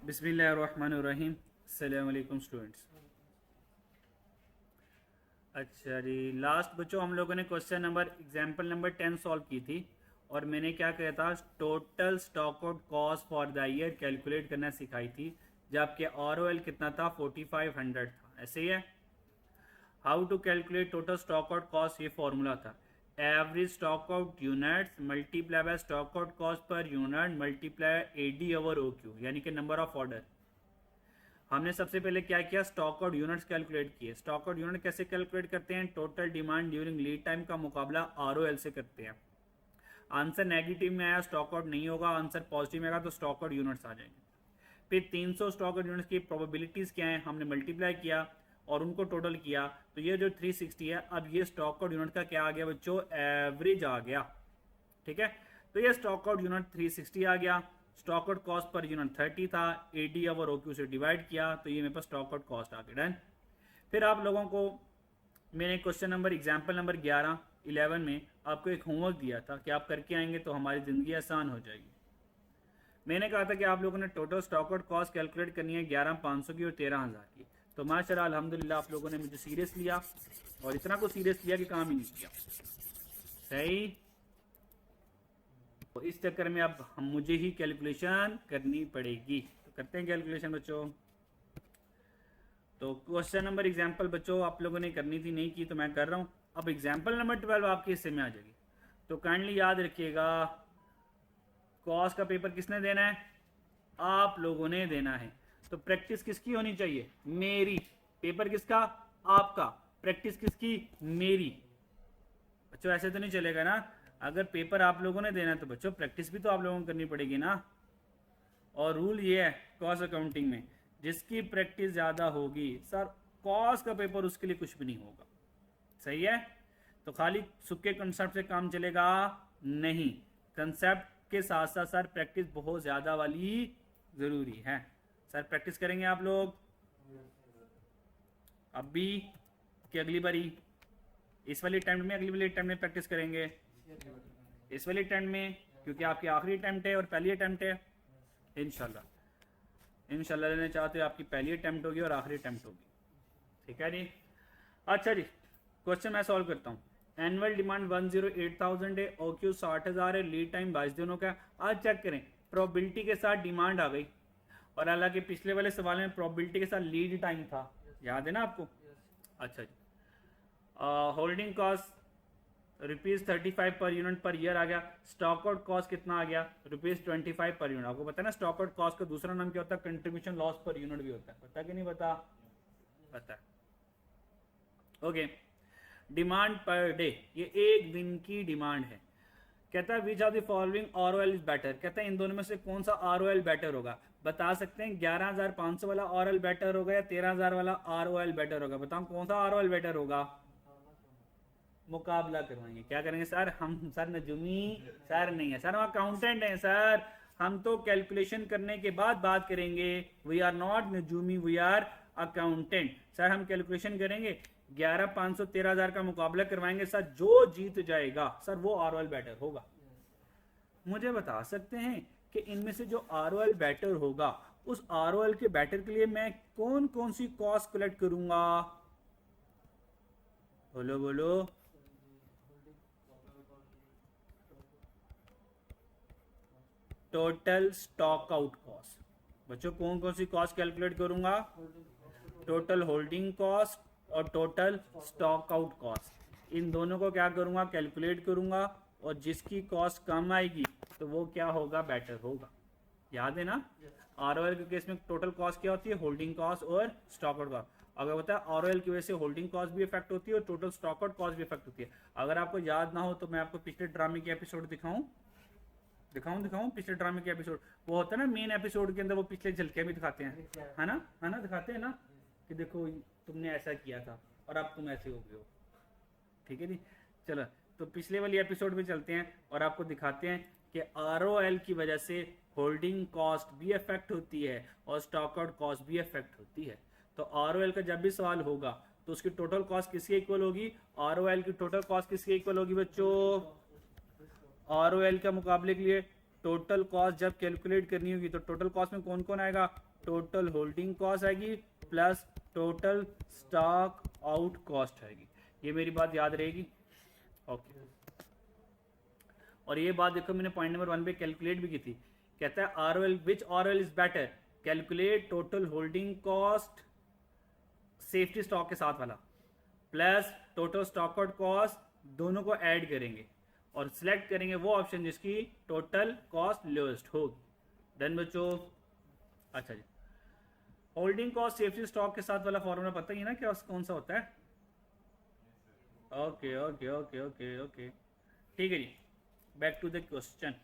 बिस्मिल्लाहिर्रहमानिर्रहीम। अस्सलाम वालेकुम स्टूडेंट्स। अच्छा जी, लास्ट बच्चों हम लोगों ने question number example number 10 solve की थी और मैंने क्या कहा था, total stock out cost for the year calculate करना सिखाई थी, जबकि ROL कितना था, 4500 था। ऐसे ही है। How to calculate total stock out cost, ये फॉर्मूला था, average stock out units multiply by stock out cost per unit multiply AD over OQ, यानी कि नंबर ऑफ ऑर्डर। हमने सबसे पहले क्या किया, स्टॉक आउट यूनिट्स कैलकुलेट किए। स्टॉक आउट यूनिट कैसे कैलकुलेट करते हैं, total demand during lead time का मुकाबला ROL से करते हैं। आंसर नेगेटिव में आया, स्टॉक आउट नहीं होगा। आंसर पॉजिटिव में आएगा तो स्टॉक आउट यूनिट्स आ जाएंगे। फिर 300 स्टॉक आउट यूनिट्स की प्रोबेबिलिटीज क्या है, हमने मल्टीप्लाई किया और उनको टोटल किया, तो ये जो 360 है, अब ये स्टॉक आउट यूनिट का क्या आ गया बच्चों, एवरेज आ गया। ठीक है, तो ये स्टॉक आउट यूनिट 360 आ गया। Stock out cost per unit 30 था, AD ओवर OQ से डिवाइड किया, तो ये मेरे पास स्टॉक आउट कॉस्ट आ गया। डन। फिर आप लोगों को मैंने क्वेश्चन नंबर एग्जाम्पल नंबर 11 में आपको एक होमवर्क दिया था कि आप करके आएंगे तो हमारी ज़िंदगी आसान हो जाएगी। मैंने कहा था कि आप लोगों ने total stock out cost calculate करनी है 11,500 की और 13,000 की। तो माशाल्लाह अल्हम्दुलिल्लाह आप लोगों ने मुझे सीरियस लिया और इतना को सीरियस लिया कि काम ही नहीं किया। सही। तो इस चक्कर में अब हम मुझे ही कैलकुलेशन करनी पड़ेगी। तो करते हैं कैलकुलेशन बच्चों। तो क्वेश्चन नंबर एग्जाम्पल बच्चों आप लोगों ने करनी थी, नहीं की, तो मैं कर रहा हूँ। अब एग्जाम्पल नंबर 12 आपके हिस्से में आ जाएगी। तो काइंडली याद रखिएगा, कॉस्ट का पेपर किसने देना है, आप लोगों ने देना है। तो प्रैक्टिस किसकी होनी चाहिए, मेरी। पेपर किसका, आपका। प्रैक्टिस किसकी, मेरी। बच्चों ऐसे तो नहीं चलेगा ना, अगर पेपर आप लोगों ने देना तो बच्चों प्रैक्टिस भी तो आप लोगों को करनी पड़ेगी ना। और रूल ये है कॉस्ट अकाउंटिंग में, जिसकी प्रैक्टिस ज़्यादा होगी सर, कॉस्ट का पेपर उसके लिए कुछ भी नहीं होगा। सही है। तो खाली सुक्के कंसेप्ट से काम चलेगा नहीं, कंसेप्ट के साथ साथ सर प्रैक्टिस बहुत ज़्यादा वाली ज़रूरी है। सर प्रैक्टिस करेंगे आप लोग अभी कि अगली बारी, इस वाले अटेम्प्ट में, अगली वाले अटेम्प्ट में प्रैक्टिस करेंगे, इस वाले अटेम्प्ट में, क्योंकि आपकी आखिरी अटेम्प्ट है और पहली अटेम्प्ट है। इंशाल्लाह लेने चाहते हो आपकी पहली अटेम्प्ट होगी और आखिरी अटेम्प्ट होगी। ठीक है जी। अच्छा जी, क्वेश्चन मैं सॉल्व करता हूँ। एनुअल डिमांड 108,000 है, OQ 60,000 है, लीड टाइम 22 दिनों का। आज चेक करें, प्रोबेबिलिटी के साथ डिमांड आ गई, और हालांकि पिछले वाले सवाल में प्रोबेबिलिटी के साथ लीड टाइम था, याद है ना आपको। अच्छा जी, holding cost ₹35 per unit per year आ गया। स्टॉक आउट कॉस्ट कितना आ गया, ₹25 पर यूनिट। आपको पता है ना स्टॉक आउट कॉस्ट का दूसरा नाम क्या होता है, कंट्रीब्यूशन लॉस पर यूनिट भी होता है। पता कि नहीं पता, पता है। ओके, डिमांड पर डे, ये एक दिन की डिमांड है। कहता है which of the following ROL is better, कहता है इन दोनों में से कौन सा ROL बेटर होगा। बता सकते हैं 11,500 वाला ROL बेटर होगा या 13,000 वाला ROL बेटर होगा। बताओ कौन सा ROL बेटर होगा। मुकाबला करवाएंगे। क्या करेंगे सर, हम सर नजूमी सर नहीं है सर, हम अकाउंटेंट हैं सर, हम तो कैलकुलेशन करने के बाद बात करेंगे। वी आर नॉट नजूमी, वी आर अकाउंटेंट। सर हम कैलकुलेशन करेंगे, 11,500 13,000 का मुकाबला करवाएंगे सर, जो जीत जाएगा सर वो ROL बेटर होगा। मुझे बता सकते हैं कि इनमें से जो ROL बेटर होगा, उस ROL के बेटर के लिए मैं कौन कौन सी कॉस्ट कलेक्ट करूंगा, बोलो बोलो। Total stock out cost. बच्चों कौन कौन सी कॉस्ट कैलकुलेट करूंगा, टोटल होल्डिंग कॉस्ट और टोटल स्टॉक आउट कॉस्ट। इन दोनों को क्या करूंगा, कैलकुलेट करूंगा, और जिसकी कॉस्ट कम आएगी तो वो क्या होगा, बेटर होगा। याद है ना, ROL के केस में टोटल कॉस्ट क्या होती है, होल्डिंग कॉस्ट और स्टॉक आउट कॉस्ट। अगर बता ROL की वजह से होल्डिंग कॉस्ट भी इफेक्ट होती है और टोटल स्टॉक आउट कॉस्ट भी इफेक्ट होती है। अगर आपको याद ना हो तो मैं आपको पिछले ड्रामे के एपिसोड दिखाऊं पिछले ड्रामे के एपिसोड। वो होता है ना मेन एपिसोड के अंदर, वो पिछले झलकियां भी दिखाते हैं, है ना, दिखाते हैं ना कि देखो तुमने ऐसा किया था और अब तुम ऐसे हो गए हो। ठीक है जी, चलो तो पिछले वाली एपिसोड में चलते हैं और आपको दिखाते हैं कि ROL की वजह से होल्डिंग कॉस्ट भी इफेक्ट होती है और स्टॉक आउट कॉस्ट भी इफेक्ट होती है। तो ROL का जब भी सवाल होगा तो उसकी टोटल कॉस्ट किसके इक्वल होगी, ROL की टोटल कॉस्ट किसके इक्वल होगी बच्चों, ROL के मुकाबले के लिए टोटल कॉस्ट जब कैलकुलेट करनी होगी तो टोटल कॉस्ट में कौन कौन आएगा, टोटल होल्डिंग कॉस्ट आएगी plus total stock out cost आएगी। ये मेरी बात याद रहेगी, ओके। और ये बात देखो मैंने पॉइंट नंबर 1 पे कैलकुलेट भी की थी, कहता है ROL, which ROL is better, calculate total holding cost safety stock के साथ वाला plus total stock out cost, दोनों को ऐड करेंगे और सिलेक्ट करेंगे वो ऑप्शन जिसकी टोटल कॉस्ट लोएस्ट होगी। डन बच्चों। अच्छा जी, होल्डिंग कॉस्ट सेफ्टी स्टॉक के साथ वाला फॉर्मूला पता ही है ना क्या कौन सा होता है? Okay okay okay okay okay, ठीक है जी। बैक टू द क्वेश्चन,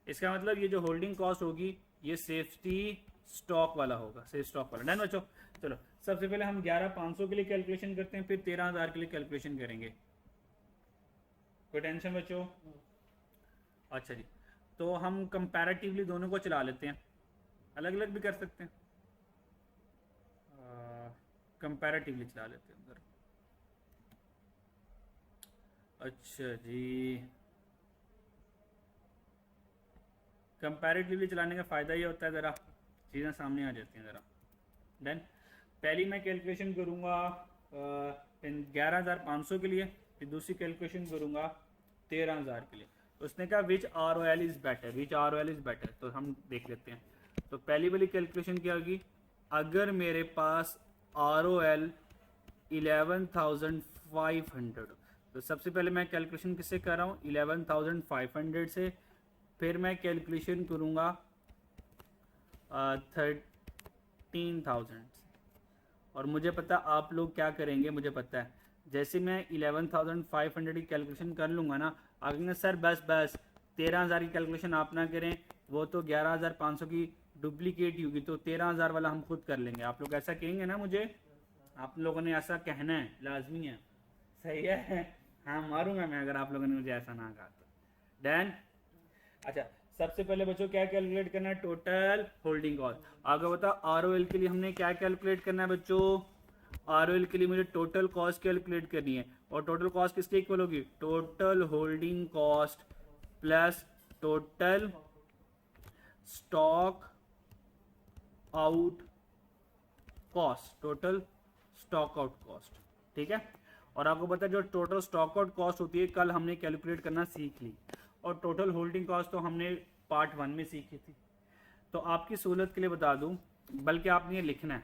इसका मतलब ये जो होल्डिंग कॉस्ट होगी ये सेफ्टी स्टॉक वाला होगा, सेफ स्टॉक वाला। डन बच्चों। चलो सबसे पहले हम 11,500 के लिए कैलकुलेशन करते हैं, फिर 13,000 के लिए कैलकुलेशन करेंगे। कोई टेंशन बच्चों? अच्छा जी, तो हम कंपैरेटिवली दोनों को चला लेते हैं, अलग अलग भी कर सकते हैं, कंपैरेटिवली चला लेते हैं उधर। अच्छा जी, कंपैरेटिवली चलाने का फ़ायदा ये होता है ज़रा चीज़ें सामने आ जाती हैं ज़रा। देन पहली मैं कैलकुलेशन करूँगा 11,500 के लिए, फिर दूसरी कैलकुलेशन करूँगा 13,000 के लिए। उसने कहा which R O L is better, which R O L is better, तो हम देख लेते हैं। तो पहली वाली कैलकुलेशन क्या होगी, अगर मेरे पास आर ओ एल 11,500, तो सबसे पहले मैं कैलकुलेशन किससे कर रहा हूँ, 11,500 से, फिर मैं कैलकुलेशन करूँगा 13,000, और मुझे पता आप लोग क्या करेंगे, मुझे पता है जैसे मैं 11,500 की कैलकुलेशन कर लूँगा ना, आप कहेंगे सर बस 13,000 की कैलकुलेशन आप ना करें, वो तो 11,500 की डुप्लीकेट ही होगी, तो 13,000 वाला हम खुद कर लेंगे। आप लोग ऐसा कहेंगे ना मुझे, आप लोगों ने ऐसा कहना है, लाजमी है, सही है? हाँ मारूंगा मैं अगर आप लोगों ने मुझे ऐसा ना कहा तो। डन। अच्छा सबसे पहले बच्चों क्या कैलकुलेट करना है, टोटल होल्डिंग कॉस्ट। आगे बताओ आरओएल के लिए हमने क्या कैलकुलेट करना है बच्चों, आरओएल के लिए मुझे टोटल कॉस्ट कैलकुलेट करनी है, और टोटल कॉस्ट किसके इक्वल होगी, total holding cost plus total stock out cost, total stock out cost, ठीक है। और आपको पता है जो टोटल स्टॉक आउट कॉस्ट होती है कल हमने कैलकुलेट करना सीख ली, और टोटल होल्डिंग कॉस्ट तो हमने पार्ट 1 में सीखी थी। तो आपकी सहूलत के लिए बता दूं, बल्कि आपने ये लिखना है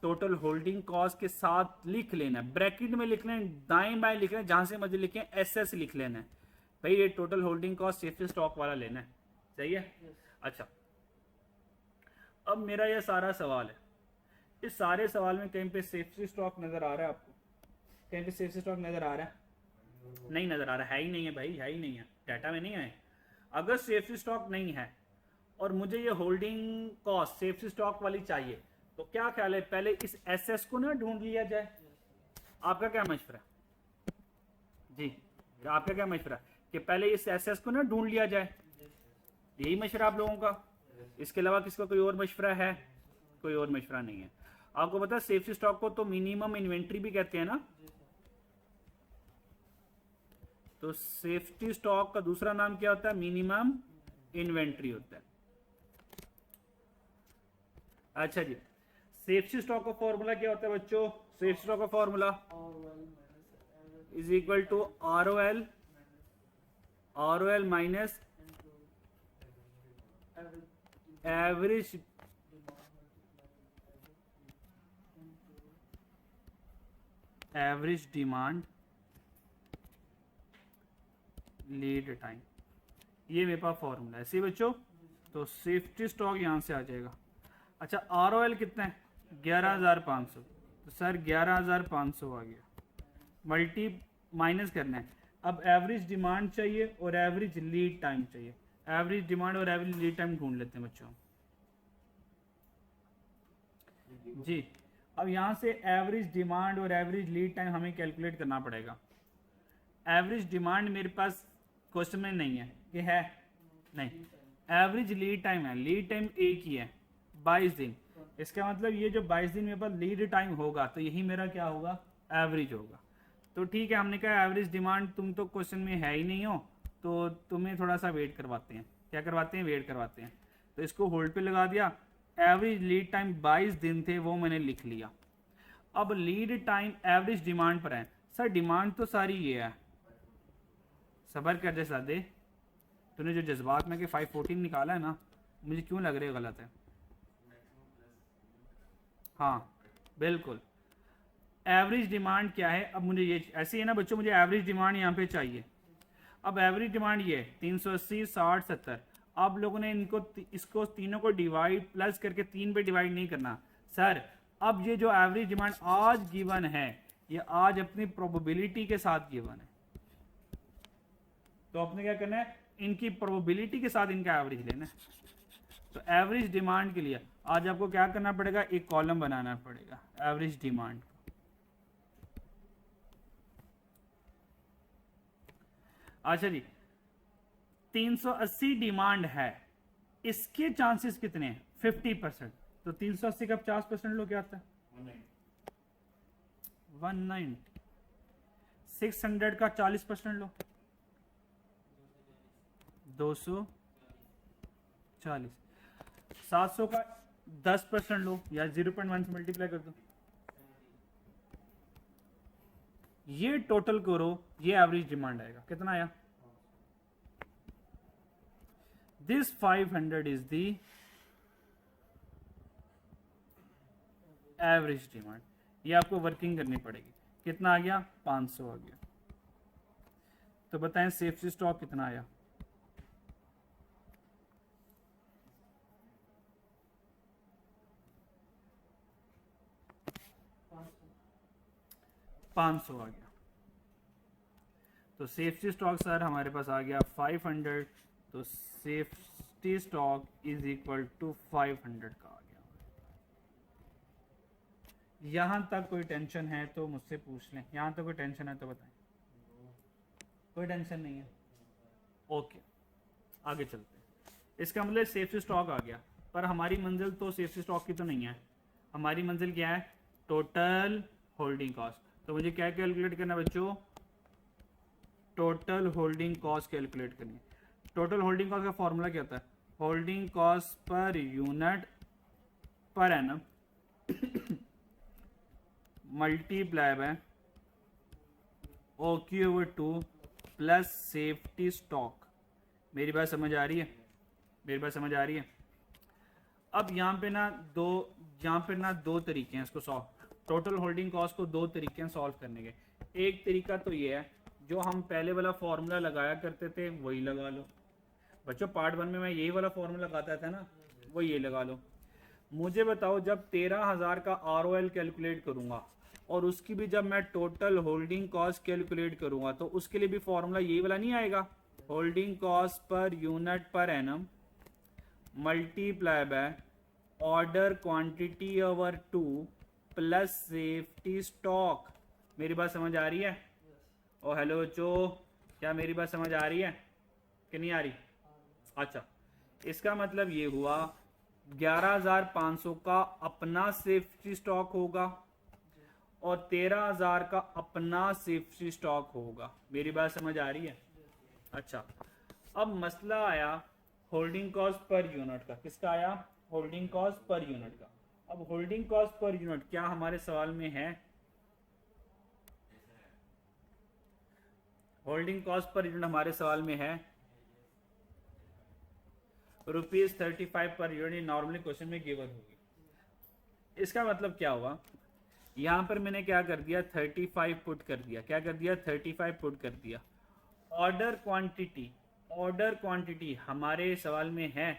टोटल होल्डिंग कॉस्ट के साथ लिख लेना है, ब्रैकेट में लिखना है, दाएं बाएं लिखना है, जहां से मर्जी लिखें, एसएस लिख लेना है भाई, ये total holding cost safety stock वाला लेना है, सही है? अच्छा अब मेरा ये सारा सवाल है, इस सारे सवाल में कहीं पे सेफ्टी स्टॉक नजर आ रहा है आपको, कहीं पे सेफ्टी स्टॉक नजर आ रहा है? नहीं नजर आ रहा है ही नहीं है भाई, है ही नहीं है, डाटा में नहीं आए। अगर सेफ्टी स्टॉक नहीं है और मुझे ये होल्डिंग कॉस्ट सेफ्टी स्टॉक वाली चाहिए, तो क्या ख्याल है पहले इस एसएस को ना ढूंढ लिया जाए? आपका क्या मशवरा जी, आपका क्या मशवरा कि पहले इस एसएस को ना ढूंढ लिया जाए? यही मशवरा आप लोगों का, इसके अलावा किसका कोई और मशवरा है? कोई और मशवरा नहीं है। आपको पता है सेफ्टी स्टॉक को तो मिनिमम इन्वेंट्री भी कहते हैं ना, तो सेफ्टी स्टॉक का दूसरा नाम क्या होता है, मिनिमम इन्वेंट्री होता है। अच्छा जी, सेफ्टी स्टॉक का फॉर्मूला क्या होता है बच्चों, सेफ्टी स्टॉक का formula is equal to ROL, ROL minus average demand lead time, ये मेरे पास फॉर्मूला है, सी बच्चों। तो सेफ्टी स्टॉक यहां से आ जाएगा। अच्छा आरओएल कितना है, 11,500, तो सर 11,500 आ गया, मल्टी माइनस करना है। अब एवरेज डिमांड चाहिए और एवरेज लीड टाइम चाहिए, एवरेज डिमांड और एवरेज लीड टाइम ढूंढ लेते हैं बच्चों जी। अब यहां से एवरेज डिमांड और एवरेज लीड टाइम हमें कैलकुलेट करना पड़ेगा। एवरेज डिमांड मेरे पास क्वेश्चन में नहीं है कि है, नहीं, एवरेज लीड टाइम है, लीड टाइम एक ही है 22 दिन, इसका मतलब ये जो 22 दिन मेरे पास लीड टाइम होगा तो यही मेरा क्या होगा, एवरेज होगा। तो ठीक है, हमने कहा एवरेज डिमांड तुम तो क्वेश्चन में है ही नहीं हो, तो तुम्हें थोड़ा सा वेट करवाते हैं, क्या करवाते हैं, वेट करवाते हैं। तो इसको होल्ड पे लगा दिया। एवरेज लीड टाइम 22 दिन थे, वो मैंने लिख लिया। अब लीड टाइम एवरेज डिमांड पर है। सर डिमांड तो सारी ये है, सबर कर दे सादे, तूने जो जज्बात में के 514 निकाला है ना, मुझे क्यों लग रहा है गलत है। हाँ बिल्कुल, एवरेज डिमांड क्या है। अब मुझे ये ऐसे है ना बच्चों, मुझे एवरेज डिमांड यहाँ पे चाहिए। अब एवरेज डिमांड ये 380, 60, 70। आप लोगों ने इसको तीनों को डिवाइड प्लस करके 3 पे डिवाइड नहीं करना सर। अब ये जो एवरेज डिमांड आज गिवन है, ये आज अपनी प्रोबेबिलिटी के साथ गिवन है। तो आपने क्या करना है, इनकी प्रोबेबिलिटी के साथ इनका एवरेज लेना है। तो एवरेज डिमांड के लिए आज आपको क्या करना पड़ेगा, एक कॉलम बनाना पड़ेगा एवरेज डिमांड। अच्छा जी, 380 डिमांड है, इसके चांसेस कितने हैं, 50%। तो 380 का 50% लो, क्या आता है 190। 600 का 40% लो, 240। 700 का 10% लो, या 0.1 से मल्टीप्लाई कर दो। ये टोटल करो, ये एवरेज डिमांड आएगा, कितना आया। This 500 is the average demand. ये आपको वर्किंग करनी पड़ेगी। कितना आ गया, 500 आ गया। तो बताएं सेफ्टी स्टॉक कितना आया, 500 आ गया। तो सेफ्टी स्टॉक सर हमारे पास आ गया 500। तो safety stock is equal to 500 का आ गया। यहां तक कोई टेंशन है तो मुझसे पूछ लें, यहां तक कोई टेंशन है तो बताएं। कोई टेंशन नहीं है, ओके आगे चलते हैं। इसका मतलब सेफ्टी स्टॉक आ गया, पर हमारी मंजिल तो सेफ्टी स्टॉक की तो नहीं है। हमारी मंजिल क्या है, टोटल होल्डिंग कॉस्ट। तो मुझे क्या कैलकुलेट करना है बच्चों, टोटल होल्डिंग कॉस्ट कैलकुलेट करनी है। टोटल होल्डिंग कॉस्ट का फॉर्मूला क्या होता है, holding cost per unit per annum multiply by OQ/2 plus safety stock. मेरी बात समझ आ रही है, मेरी बात समझ आ रही है। अब यहाँ पे ना दो तरीके हैं इसको सॉल्व, टोटल होल्डिंग कॉस्ट को दो तरीके हैं सॉल्व करने के। एक तरीका तो ये है, जो हम पहले वाला फॉर्मूला लगाया करते थे वही लगा लो। बच्चों पार्ट 1 में मैं यही वाला फॉर्मूला लगाता था ना, वो ये लगा लो। मुझे बताओ जब 13,000 का ROL कैलकुलेट करूंगा और उसकी भी जब मैं टोटल होल्डिंग कॉस्ट कैलकुलेट करूंगा, तो उसके लिए भी फॉर्मूला यही वाला नहीं आएगा, holding cost per unit per annum multiply by order quantity over 2 plus safety stock. मेरी बात समझ आ रही है? ओ हेलो बच्चों, क्या मेरी बात समझ आ रही है कि नहीं आ रही? अच्छा, इसका मतलब ये हुआ 11,500 का अपना सेफ्टी स्टॉक होगा और 13,000 का अपना सेफ्टी स्टॉक होगा। मेरी बात समझ आ रही है? अच्छा, अब मसला आया होल्डिंग कॉस्ट पर यूनिट का। किसका आया? होल्डिंग कॉस्ट पर यूनिट का। अब होल्डिंग कॉस्ट पर यूनिट क्या हमारे सवाल में है? होल्डिंग कॉस्ट पर यूनिट हमारे सवाल में है ₹35 पर यूनिट। नॉर्मली क्वेश्चन में गिवन होगी। इसका मतलब क्या हुआ, यहां पर मैंने क्या कर दिया, 35 पुट कर दिया। क्या कर दिया? 35 पुट कर दिया। ऑर्डर क्वांटिटी हमारे सवाल में है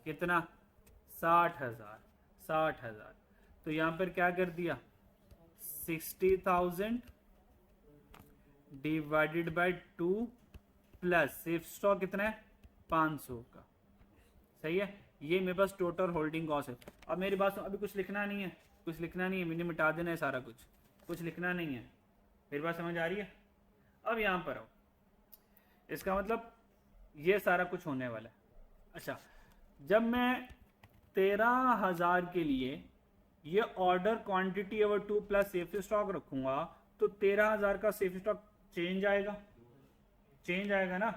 कितना? 60,000। तो यहां पर क्या कर दिया, 60,000 divided by 2 plus safe stock कितना है? 500 का। सही है, ये मेरे पास टोटल होल्डिंग कॉस्ट है। अब मेरी बात अभी कुछ लिखना नहीं है, कुछ लिखना नहीं है, मैंने मिटा देना है सारा कुछ लिखना नहीं है। मेरी बात समझ आ रही है? अब यहां पर आओ, इसका मतलब ये सारा कुछ होने वाला है। अच्छा, जब मैं 13,000 के लिए ये order quantity over 2 plus safety stock रखूंगा, तो 13,000 का सेफ्टी स्टॉक चेंज आएगा ना।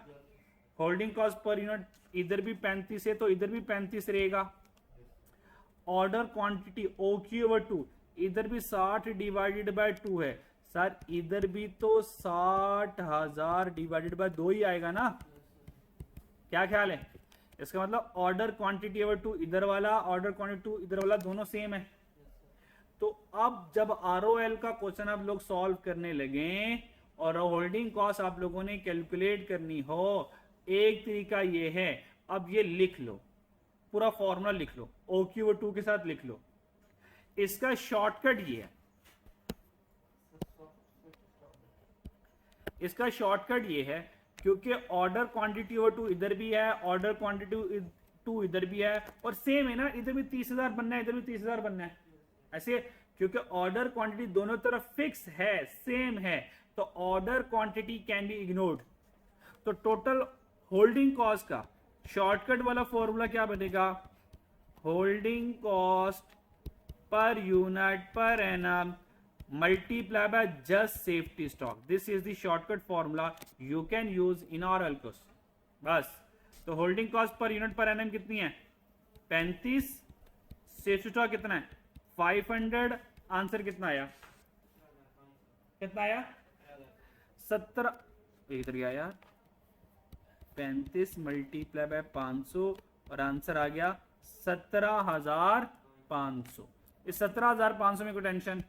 होल्डिंग कॉस्ट पर यूनिट इधर भी 35 है तो इधर भी 35 रहेगा। ऑर्डर क्वांटिटी OQ/2 इधर भी 60 डिवाइडेड बाय 2 है सर, इधर भी तो 60,000 डिवाइडेड बाय 2 ही आएगा ना। क्या ख्याल है? इसका मतलब ऑर्डर क्वांटिटी/2 इधर वाला, ऑर्डर क्वांटिटी 2 इधर वाला, दोनों सेम है। तो अब जब ROL का क्वेश्चन आप लोग सॉल्व करने लगे और होल्डिंग कॉस्ट आप लोगों ने कैलकुलेट करनी हो, एक तरीका ये है, अब ये लिख लो, पूरा फॉर्मूला लिख लो, OQ/2 के साथ लिख लो। इसका शॉर्टकट ये है, इसका शॉर्टकट ये है, क्योंकि ऑर्डर क्वांटिटी/2 इधर भी है, ऑर्डर क्वांटिटी/2 इधर भी है, और सेम है ना, इधर भी 30,000 बनना है, इधर भी 30,000 बनना है, ऐसे। क्योंकि ऑर्डर क्वांटिटी दोनों तरफ फिक्स है, सेम है, तो order quantity can be ignored. तो टोटल होल्डिंग कॉस्ट का शॉर्टकट वाला फॉर्मूला क्या बनेगा? Holding cost per unit per annum multiply by just safety stock. This is the shortcut formula you can use in oral question. बस, तो holding cost per unit पर NM कितनी है? 35, safety stock कितना है? 500। आंसर कितना आया? कितना आया? 17, इधर गया यार, 35 मल्टीप्लाई बाय 500 और आंसर आ गया 17,500। इस 17,500 में कोई टेंशन?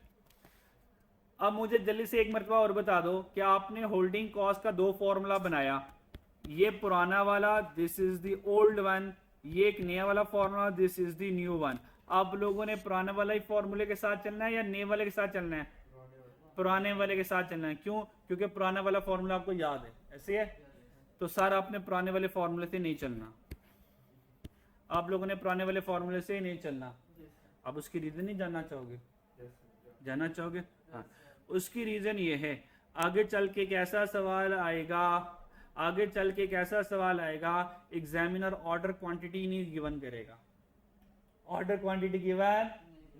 अब मुझे जल्दी से एक मरतबा और बता दो कि आपने होल्डिंग कॉस्ट का 2 फॉर्मूला बनाया, ये पुराना वाला, this is the old one, ये एक नया वाला formula, this is the new one. आप लोगों ने पुराने वाला ही फॉर्मूले के साथ चलना है या नए वाले के साथ चलना है? पुराने वाले के साथ चलना है। क्यों? क्योंकि पुराना वाला फॉर्मूला आपको याद है, ऐसे है। तो सर आपने पुराने वाले फॉर्मूले से नहीं चलना, आप लोगों ने पुराने वाले फॉर्मूले से ही नहीं चलना। अब उसकी रीजन नहीं जानना चाहोगे? जानना चाहोगे? हाँ, उसकी रीजन ये है, आगे चल के कैसा सवाल आएगा, आगे चल के कैसा सवाल आएगा, एग्जामिनर ऑर्डर क्वांटिटी नहीं गिवन करेगा, ऑर्डर क्वांटिटी गिवन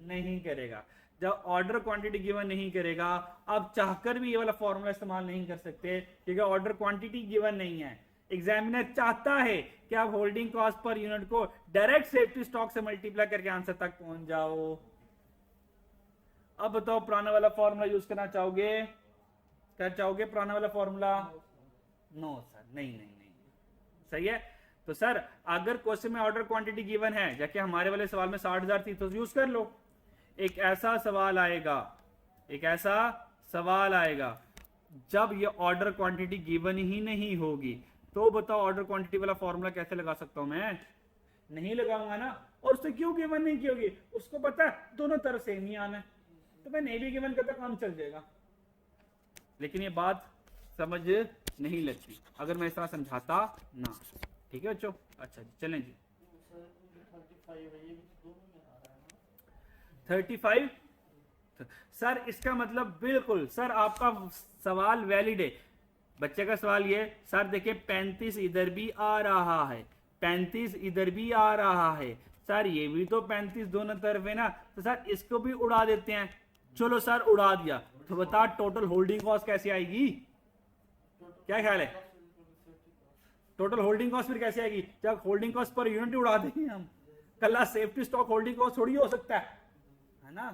नहीं करेगा। जब ऑर्डर क्वांटिटी गिवन नहीं करेगा, आप चाहकर भी ये वाला फॉर्मूला इस्तेमाल नहीं कर सकते, क्योंकि ऑर्डर क्वांटिटी गिवन नहीं है। एग्जामिनर चाहता है कि आप होल्डिंग कॉस्ट पर यूनिट को डायरेक्ट सेफ्टी स्टॉक से मल्टीप्लाई करके आंसर तक पहुंच जाओ। अब बताओ, पुराना वाला फॉर्मूला यूज करना चाहोगे? क्या चाहोगे पुराना वाला फॉर्मूला? नो सर, नहीं नहीं नहीं, सही है। तो सर अगर क्वेश्चन में ऑर्डर क्वांटिटी गिवन है, जबकि हमारे वाले सवाल में 60,000 थी, तो यूज कर लो। एक ऐसा सवाल आएगा, एक ऐसा सवाल आएगा जब ये ऑर्डर क्वांटिटी गिवन ही नहीं होगी, तो बताओ ऑर्डर क्वांटिटी वाला फॉर्मूला कैसे लगा सकता हूं मैं? नहीं लगाऊंगा ना। और उससे क्यों गिवन नहीं की होगी? उसको पता है दोनों तरफ से नहीं आना है, तो मैं नहीं भी गिवन करता, काम चल जाएगा। लेकिन ये बात समझ नहीं लगती अगर मैं इस तरह समझाता ना। ठीक है बच्चों? अच्छा जी, चलें जी। 35 सर, इसका मतलब बिल्कुल सर आपका सवाल वैलिड है। बच्चे का सवाल ये, सर देखिए 35 इधर भी आ रहा है, 35 इधर भी आ रहा है, सर ये भी तो 35 दोनों तरफ है ना, तो सर इसको भी उड़ा देते हैं। चलो सर उड़ा दिया, तो बता टोटल होल्डिंग कॉस्ट कैसे आएगी? क्या ख्याल है? टोटल होल्डिंग कॉस्ट फिर कैसे आएगी जब होल्डिंग कॉस्ट पर यूनिट उड़ा देंगे हम? कल सेफ्टी स्टॉक होल्डिंग कॉस्ट थोड़ी हो सकता है ना?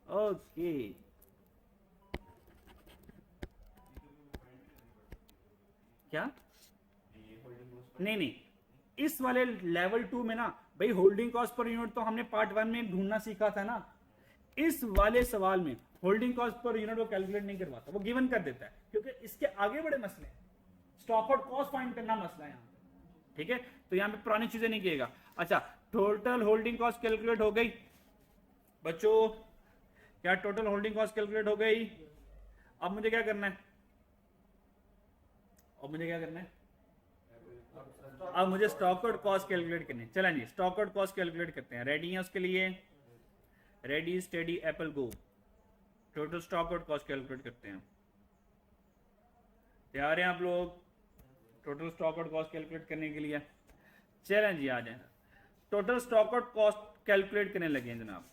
ओके, क्या? नहीं नहीं, इस वाले लेवल 2 में ना भाई होल्डिंग कॉस्ट पर यूनिट तो हमने पार्ट 1 में ढूंढना सीखा था ना। इस वाले सवाल में होल्डिंग कॉस्ट पर यूनिट वो कैलकुलेट नहीं करवाता, वो गिवन कर देता है, क्योंकि इसके आगे बड़े मसले हैं, स्टॉक आउट कॉस्ट फाइंड करना मसला है यहाँ पे। ठीक है, तो यहाँ पे पुरानी चीजें नहीं किएगा। अच्छा, टोटल होल्डिंग कॉस्ट कैलकुलेट हो गई बच्चों? क्या टोटल होल्डिंग कॉस्ट कैलकुलेट हो गई? अब मुझे क्या करना है? अब मुझे क्या करना है? अब मुझे स्टॉक आउट कॉस्ट कैलकुलेट करनी है। चलें जी, स्टॉक आउट कॉस्ट कैलकुलेट करते हैं। रेडी है उसके लिए? Ready steady apple go. Total stock out cost calculate करते हैं। तैयार हैं आप लोग total stock out cost calculate करने के लिए? चलें जी, आ जाए। Total stock out cost calculate करने लगे हैं जनाब।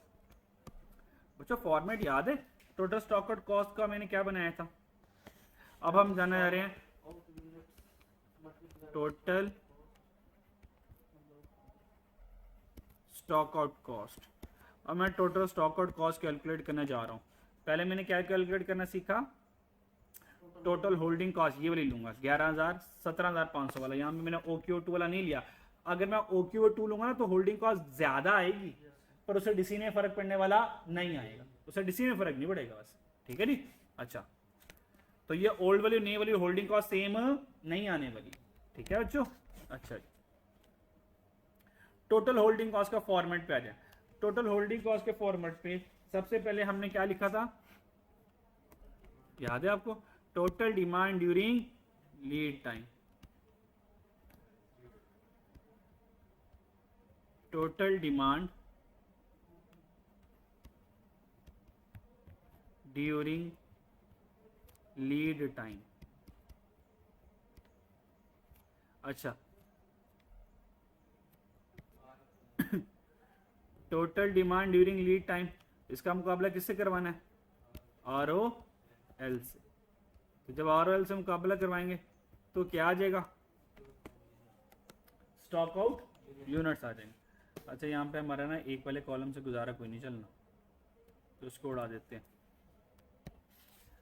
बच्चों फॉर्मेट याद है टोटल स्टॉक आउट कॉस्ट का? मैंने क्या बनाया था? अब हम जाने जा रहे हैं टोटल स्टॉक आउट कॉस्ट। अब मैं total stock out cost calculate करने जा रहा हूँ। पहले मैंने क्या कैलकुलेट करना सीखा, टोटल होल्डिंग कॉस्ट, ये वाली लूंगा 11,000 17,500 वाला। यहाँ पे मैंने OQ2 वाला नहीं लिया। अगर मैं OQ2 लूंगा ना तो होल्डिंग कॉस्ट ज्यादा आएगी, पर उसे डीसी में फर्क पड़ने वाला नहीं आएगा, उसे डीसी में फर्क नहीं पड़ेगा बस, ठीक है नी। अच्छा, तो ये ओल्ड वाली नई वाली होल्डिंग कॉस्ट सेम नहीं आने वाली, ठीक है बच्चों। अच्छा, टोटल होल्डिंग कॉस्ट का फॉर्मेट पे आ जाए। टोटल होल्डिंग कॉस्ट के फॉर्मेट पे सबसे पहले हमने क्या लिखा था, याद है आपको? Total demand during lead time. Total demand during lead time. अच्छा, total demand during lead time, इसका मुकाबला किससे करवाना है? ROL से। तो जब ROL से मुकाबला करवाएंगे तो क्या आ जाएगा? स्टॉक आउट यूनिट्स आ जाएंगे। अच्छा, यहाँ पे हमारा ना एक वाले कॉलम से गुजारा कोई नहीं चलना, तो इसको उड़ा देते हैं।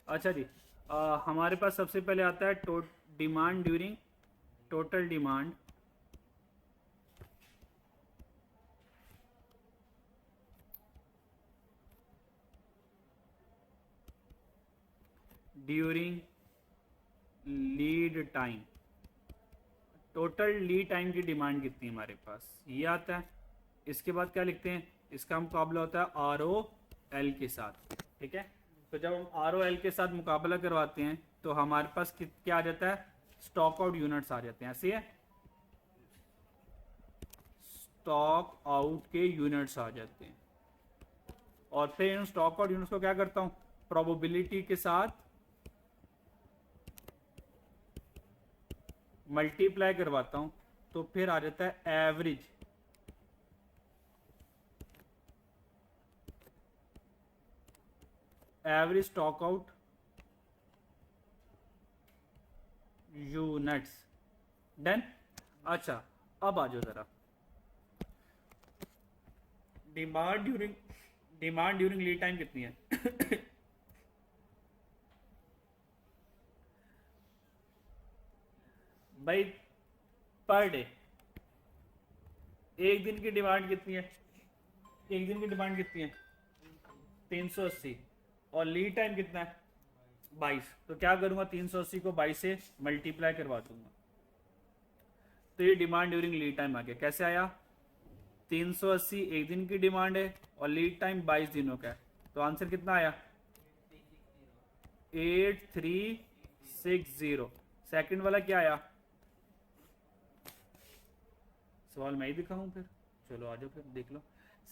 अच्छा जी, हमारे पास सबसे पहले आता है demand during, total demand during lead time. Total lead time की डिमांड कितनी है हमारे पास, ये आता है। इसके बाद क्या लिखते हैं, इसका मुकाबला होता है ROL के साथ, ठीक है। तो जब हम ROL के साथ मुकाबला करवाते हैं तो हमारे पास क्या आ जाता है? स्टॉक आउट यूनिट्स आ जाते हैं, ऐसे है, स्टॉक आउट के यूनिट्स आ जाते हैं। और फिर इन स्टॉक आउट यूनिट्स को क्या करता हूं, प्रोबेबिलिटी के साथ मल्टीप्लाई करवाता हूं, तो फिर आ जाता है average stock out units. Done. अच्छा, अब आ जाओ जरा, डिमांड ड्यूरिंग लीड टाइम कितनी है? भाई पर डे एक दिन की डिमांड कितनी है? एक दिन की डिमांड कितनी है? 380। और लीड टाइम कितना है? 22। तो क्या करूंगा, 380 को 22 से मल्टीप्लाई करवा दूंगा, तो ये डिमांड ड्यूरिंग लीड टाइम आ गया। कैसे आया? 380 एक दिन की डिमांड है और लीड टाइम 22 दिनों का है, तो आंसर कितना आया? 8360। सेकंड वाला क्या आया? सवाल मैं ही दिखाऊं फिर, चलो आ जाओ फिर देख लो।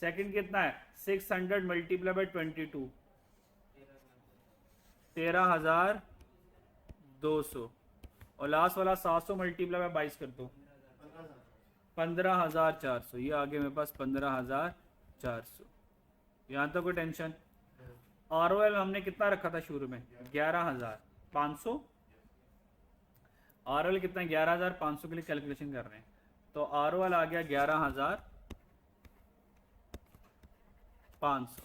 सेकंड कितना है? 600 मल्टीप्लाई बाई 22, 13,200। और लास्ट वाला 700 मल्टीप्लाई बाई 22 कर दो, 15,400। ये आगे मेरे पास 15,400। यहाँ तक कोई टेंशन? ROL हमने कितना रखा था शुरू में? 11,500। ROL कितना? 11,500 के लिए कैलकुलेशन कर रहे हैं, तो ROL आ गया 11,500।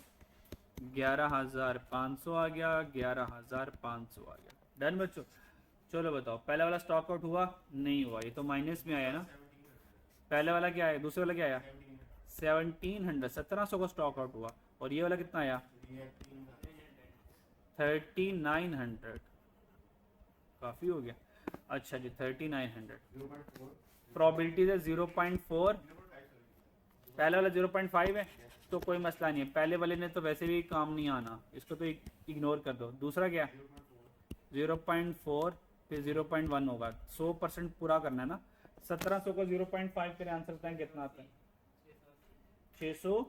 11,500 आ गया, 11,500 आ गया। डन बच्चों। चलो बताओ, पहला वाला स्टॉक आउट हुआ? नहीं हुआ, ये तो माइनस में आया ना। पहले वाला क्या आया? दूसरे वाला क्या आया? 1700, 1700 का स्टॉक आउट हुआ। और ये वाला कितना आया? 3900। काफी हो गया। अच्छा जी, 3900। प्रोबेबिलिटी है 0.4, पहले वाला 0.5 है, तो कोई मसला नहीं है। पहले वाले ने तो वैसे भी काम नहीं आना, इसको तो इग्नोर कर दो। दूसरा क्या? 0.4 फिर 0.1 होगा, 100% पूरा करना है ना। 1700 को 0.5 के आंसर बताएं कितना आता है? 600।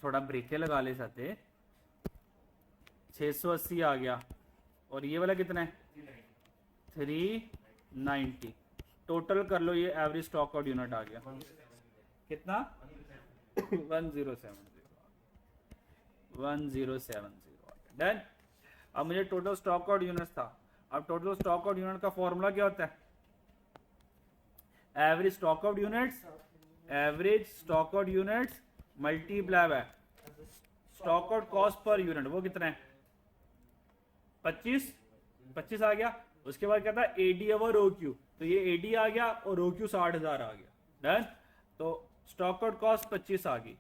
थोड़ा ब्रेके लगा ले सकते। 680 आ गया। और ये वाला कितना है? 390। टोटल कर लो, ये एवरेज स्टॉक आउट यूनिट आ गया कितना? 1070। डन। अब मुझे टोटल स्टॉक आउट यूनिट्स था, अब टोटल स्टॉक आउट यूनिट का फॉर्मूला क्या होता है? Average stock out units, average stock out units multiply by stock out cost per unit. वो कितना है? 25 आ गया। उसके बाद क्या था? एडी ओवर ओक्यू, तो ये एडी आ गया और ओक्यू 60,000 आ गया। डन। तो स्टॉक आउट कॉस्ट 25 आ गई,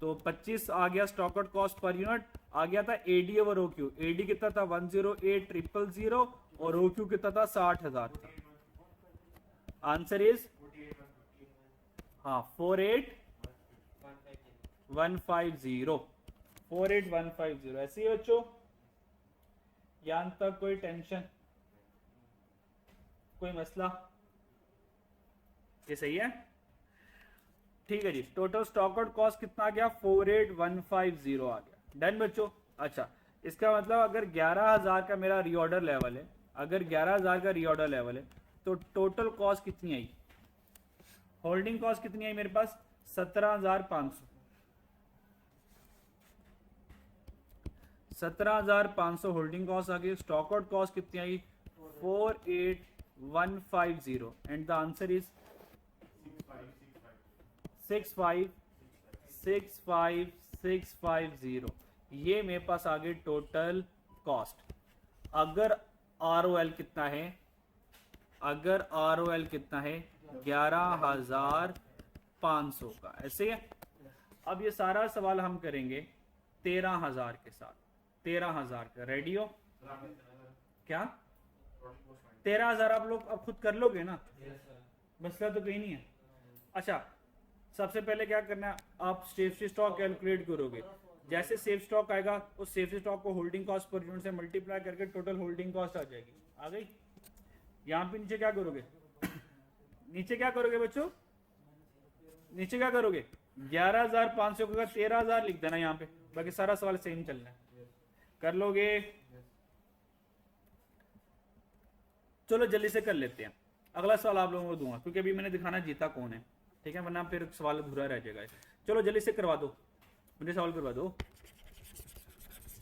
तो 25 आ गया stock out cost per unit. आ गया था एडी ओवर ओक्यू, एडी कितना था? 108,000 और ओक्यू कितना था? 60,000 था। आंसर इज हाँ 48150, 48150। ऐसे ही बच्चों, यहां तक कोई टेंशन, कोई मसला? ये सही है, ठीक है जी। टोटल स्टॉक आउट कॉस्ट कितना आ गया? 48150 आ गया। डन बच्चों। अच्छा, इसका मतलब अगर 11,000 का मेरा रीऑर्डर लेवल है, अगर 11,000 का रीऑर्डर लेवल है, तो टोटल कॉस्ट कितनी आई? होल्डिंग कॉस्ट कितनी आई मेरे पास? 17,500। 17,500 होल्डिंग कॉस्ट आ गई। स्टॉक आउट कॉस्ट कितनी आई? 48150 एंड द आंसर इज 65650। ये मेरे पास आ गई टोटल कॉस्ट। अगर आरओएल कितना है? अगर आरओएल कितना है? 11,500 का। ऐसे है। अब ये सारा सवाल हम करेंगे 13,000 के साथ। 13,000 का रेडी हो? क्या 13,000 आप लोग अब खुद कर लोगे ना? मसला तो कहीं नहीं है। अच्छा, सबसे पहले क्या करना है? आप सेफ्टी स्टॉक कैलकुलेट करोगे। जैसे सेफ स्टॉक आएगा, उस सेफ्टी स्टॉक को होल्डिंग कॉस्ट पर यूनिट से मल्टीप्लाई करके टोटल होल्डिंग कॉस्ट आ जाएगी। आ गई? यहाँ पे नीचे क्या करोगे? नीचे क्या करोगे बच्चों? नीचे क्या करोगे? 11,500 का 13,000 लिख देना यहाँ पे। बाकी सारा सवाल सेम चलना है, कर लोगे? चलो जल्दी से कर लेते हैं। अगला सवाल आप लोगों को दूंगा क्योंकि अभी मैंने दिखाना जीता कौन है, ठीक है, वरना फिर सवाल अधूरा रह जाएगा। चलो जल्दी से करवा दो, मुझे सवाल करवा दो।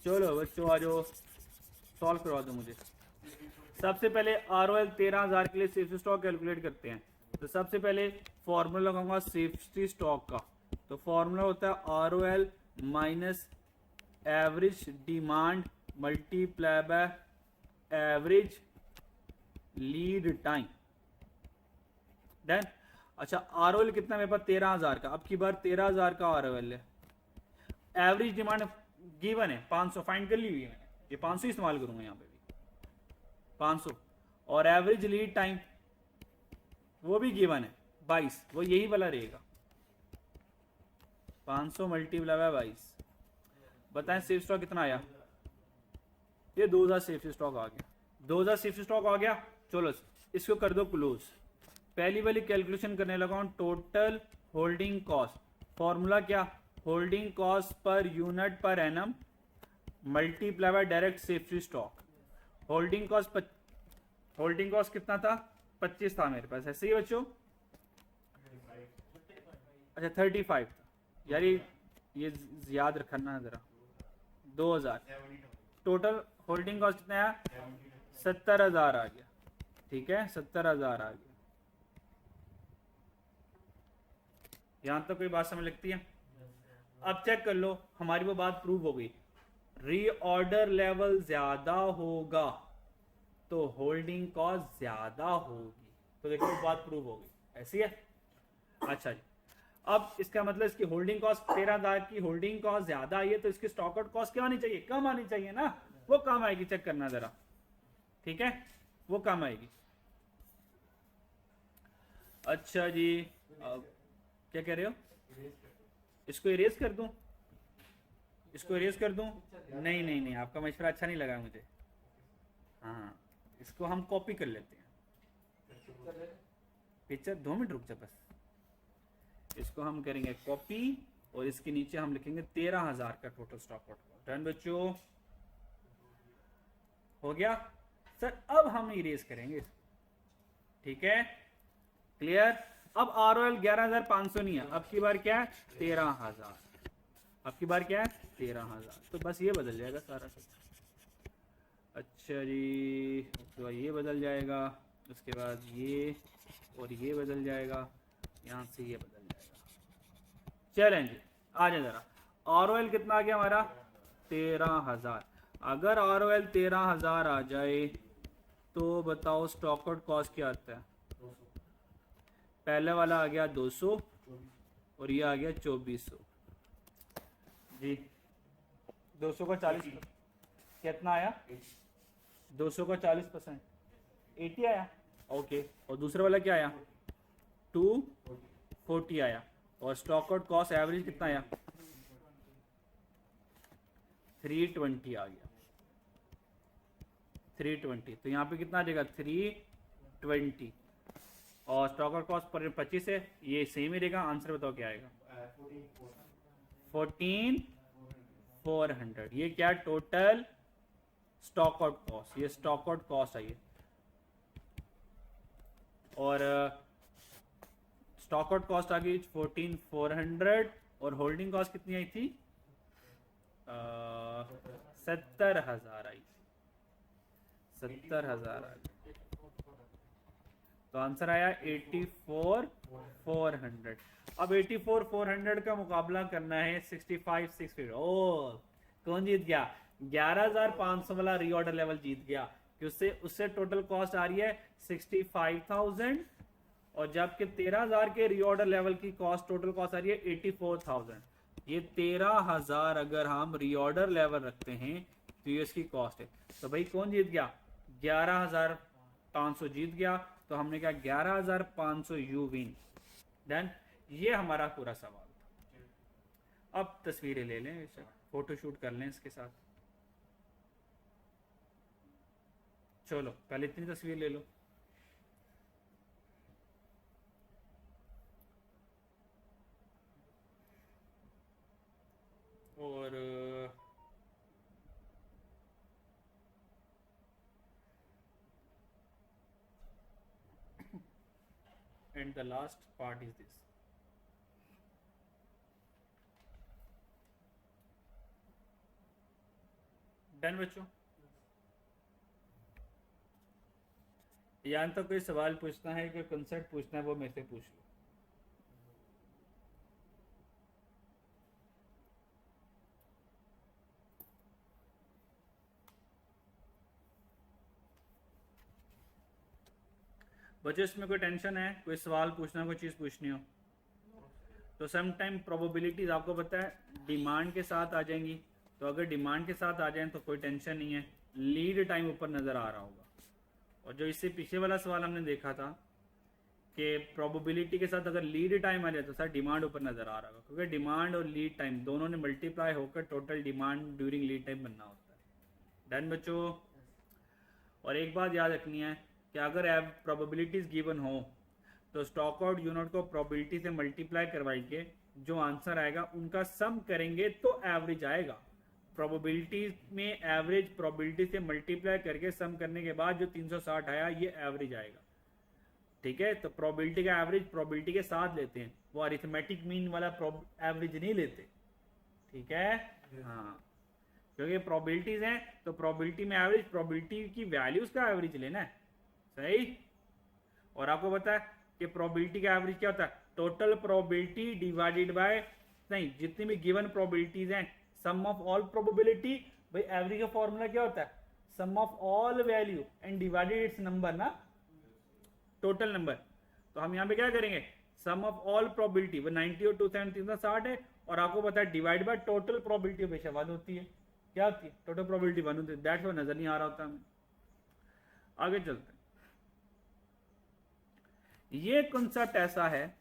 चलो बच्चों आ जाओ, सॉल्व करवा दो मुझे। सबसे पहले आरओएल 13,000 के लिए सेफ्टी स्टॉक कैलकुलेट करते हैं। तो सबसे पहले फॉर्मूला लगाऊंगा सेफ्टी स्टॉक का। तो फॉर्मूला होता है ROL minus average demand multiply by average lead time. Done. अच्छा, आरओएल कितना मेरे पास? 13,000 का। अब की बार 13,000 का आरओएल है। एवरेज डिमांड गिवन है 500, फाइंड कर ली हुई है मैंने। ये 500 इस्तेमाल करूंगा यहाँ पे भी, 500। और एवरेज लीड टाइम वो भी गिवन है 22, वो यही वाला रहेगा। 500 मल्टीप्लाई बाय 22। बताएं सेफ स्टॉक कितना आया? ये 2,000 सेफ्टी स्टॉक आ गया। 2,000 सेफ्टी स्टॉक आ गया। चलो इसको कर दो क्लोज। पहली वाली कैलकुलेशन करने लगा हूं, टोटल होल्डिंग कॉस्ट। फॉर्मूला क्या? Holding cost per unit per annum multiply by direct safety stock. Holding cost कितना था? 25 था मेरे पास। ऐसे ही बच्चों? अच्छा 35 था यार, ये याद रखना जरा। 2,000 टोटल होल्डिंग कॉस्ट कितना आया? 70,000 आ गया। ठीक है, 70,000 आ गया। यहां तक कोई बात समझ लगती है? अब चेक कर लो, हमारी वो बात प्रूव हो गई। रीऑर्डर लेवल ज्यादा होगा तो होल्डिंग कॉस्ट ज्यादा होगी। तो देखो बात प्रूव हो गई। ऐसी है? अच्छा जी, अब इसका मतलब इसकी होल्डिंग कॉस्ट 13,000 की होल्डिंग कॉस्ट ज्यादा आई है, तो इसकी स्टॉक आउट कॉस्ट क्या आनी चाहिए? कम आनी चाहिए ना। वो कम आएगी, चेक करना जरा। ठीक है, वो कम आएगी। अच्छा जी, क्या कह रहे हो? इसको इरेज कर दूं? इसको इरेज कर दूं? नहीं नहीं नहीं, आपका मशवरा अच्छा नहीं लगा मुझे। हाँ, इसको हम कॉपी कर लेते हैं। पिक्चर 2 मिनट रुक जा बस। इसको हम करेंगे कॉपी और इसके नीचे हम लिखेंगे 13,000 का टोटल स्टॉक आउट। डन बच्चों, हो गया सर। अब हम इरेज करेंगे। ठीक है, क्लियर? अब आरओएल 11,500 नहीं है, अब की बार क्या है? 13,000। अब की बार क्या है? 13,000। तो बस ये बदल जाएगा सारा कुछ। अच्छा जी, तो ये बदल जाएगा, उसके बाद ये और ये बदल जाएगा, यहाँ से ये बदल जाएगा। चलें जी, आ जाए ज़रा। आर कितना आ गया हमारा? 13,000। अगर आर 13,000 आ जाए तो बताओ स्टॉक आउट कॉस्ट क्या आता है? पहले वाला आ गया 200 और ये आ गया 2400 जी। 200 का 40 कितना आया? 200 का 40% 80 आया। ओके, और दूसरा वाला क्या आया? 240 आया। और स्टॉक आउट कॉस्ट एवरेज कितना आया? 320 आ गया। 320, तो यहाँ पे कितना आ जाएगा? 320। और स्टॉक आउट कॉस्ट पर 25 है, ये सेम ही रहेगा। आंसर बताओ क्या आएगा? 14,400। ये क्या? टोटल स्टॉक आउट कॉस्ट, ये स्टॉक आउट कॉस्ट आई है। और स्टॉक आउट कॉस्ट आ गई 14,400 और होल्डिंग कॉस्ट कितनी आई थी? 70,000 आई। 70,000 आई, तो आंसर आया 84,400। अब 84,400 का मुकाबला करना है 65,650। ओ, कौन जीत गया? 11,500 वाला रीऑर्डर लेवल जीत गया, कि उससे टोटल कॉस्ट आ रही है 65,000 और जबकि 13,000 के रीऑर्डर लेवल की कॉस्ट, टोटल कॉस्ट आ रही है 84,000। ये 13,000 अगर हम रीऑर्डर लेवल रखते हैं तो ये इसकी कॉस्ट है। तो भाई कौन जीत गया? 11,500 जीत गया। तो हमने कहा 11,500 यू विन। डन। ये हमारा पूरा सवाल था। अब तस्वीरें ले लें, फोटो शूट कर लें इसके साथ। चलो पहले इतनी तस्वीर ले लो। और and the last part is this. Done बच्चों? यहाँ तो कोई सवाल पूछना है, कोई कंसेप्ट पूछना है, वो मेरे से पूछ लो। बच्चों इसमें कोई टेंशन है? कोई सवाल पूछना, कोई चीज़ पूछनी हो तो सम टाइम प्रोबेबिलिटीज आपको पता है डिमांड के साथ आ जाएंगी। तो अगर डिमांड के साथ आ जाए तो कोई टेंशन नहीं है, लीड टाइम ऊपर नज़र आ रहा होगा। और जो इससे पीछे वाला सवाल हमने देखा था कि प्रोबेबिलिटी के साथ अगर लीड टाइम आ जाए तो सर डिमांड ऊपर नज़र आ रहा होगा, क्योंकि डिमांड और लीड टाइम दोनों ने मल्टीप्लाई होकर total demand during lead time बनना होता है। डन बच्चों? और एक बात याद रखनी है कि अगर प्रोबेबिलिटीज गिवन हो तो स्टॉक आउट यूनिट को प्रोबेबिलिटी से मल्टीप्लाई करवाई के जो आंसर आएगा उनका सम करेंगे तो एवरेज आएगा। प्रोबेबिलिटी में एवरेज प्रोबेबिलिटी से मल्टीप्लाई करके सम करने के बाद जो 360 आया ये एवरेज आएगा। ठीक है, तो प्रोबेबिलिटी का एवरेज प्रोबेबिलिटी के साथ लेते हैं, वो अरिथमेटिक मीन वाला एवरेज नहीं लेते। ठीक है, हाँ, क्योंकि प्रोबेबिलिटीज हैं तो प्रोबेबिलिटी में एवरेज, प्रोबेबिलिटी की वैल्यूज का एवरेज लेना है। सही। और आपको पता है कि प्रोबेबिलिटी का एवरेज क्या होता है? टोटल प्रोबेबिलिटी डिवाइडेड बाय, नहीं, जितनी भी गिवन प्रोबेबिलिटीज हैं, सम ऑफ ऑल प्रोबेबिलिटी। भाई एवरेज का फॉर्मूला क्या होता है? Sum of all value and divided its number ना, टोटल नंबर। तो हम यहाँ पे क्या करेंगे? सम ऑफ ऑल प्रोबेबिलिटी, वो 90 और 270 360 है, और आपको पता है डिवाइड बाय टोटल प्रोबेबिलिटी हमेशा 1 होती है। क्या होती है? टोटल प्रोबेबिलिटी 1 होती है। दैट्स व्हाई नजर नहीं आ रहा होता हमें। आगे चलते हैं। ये कॉन्सेप्ट ऐसा है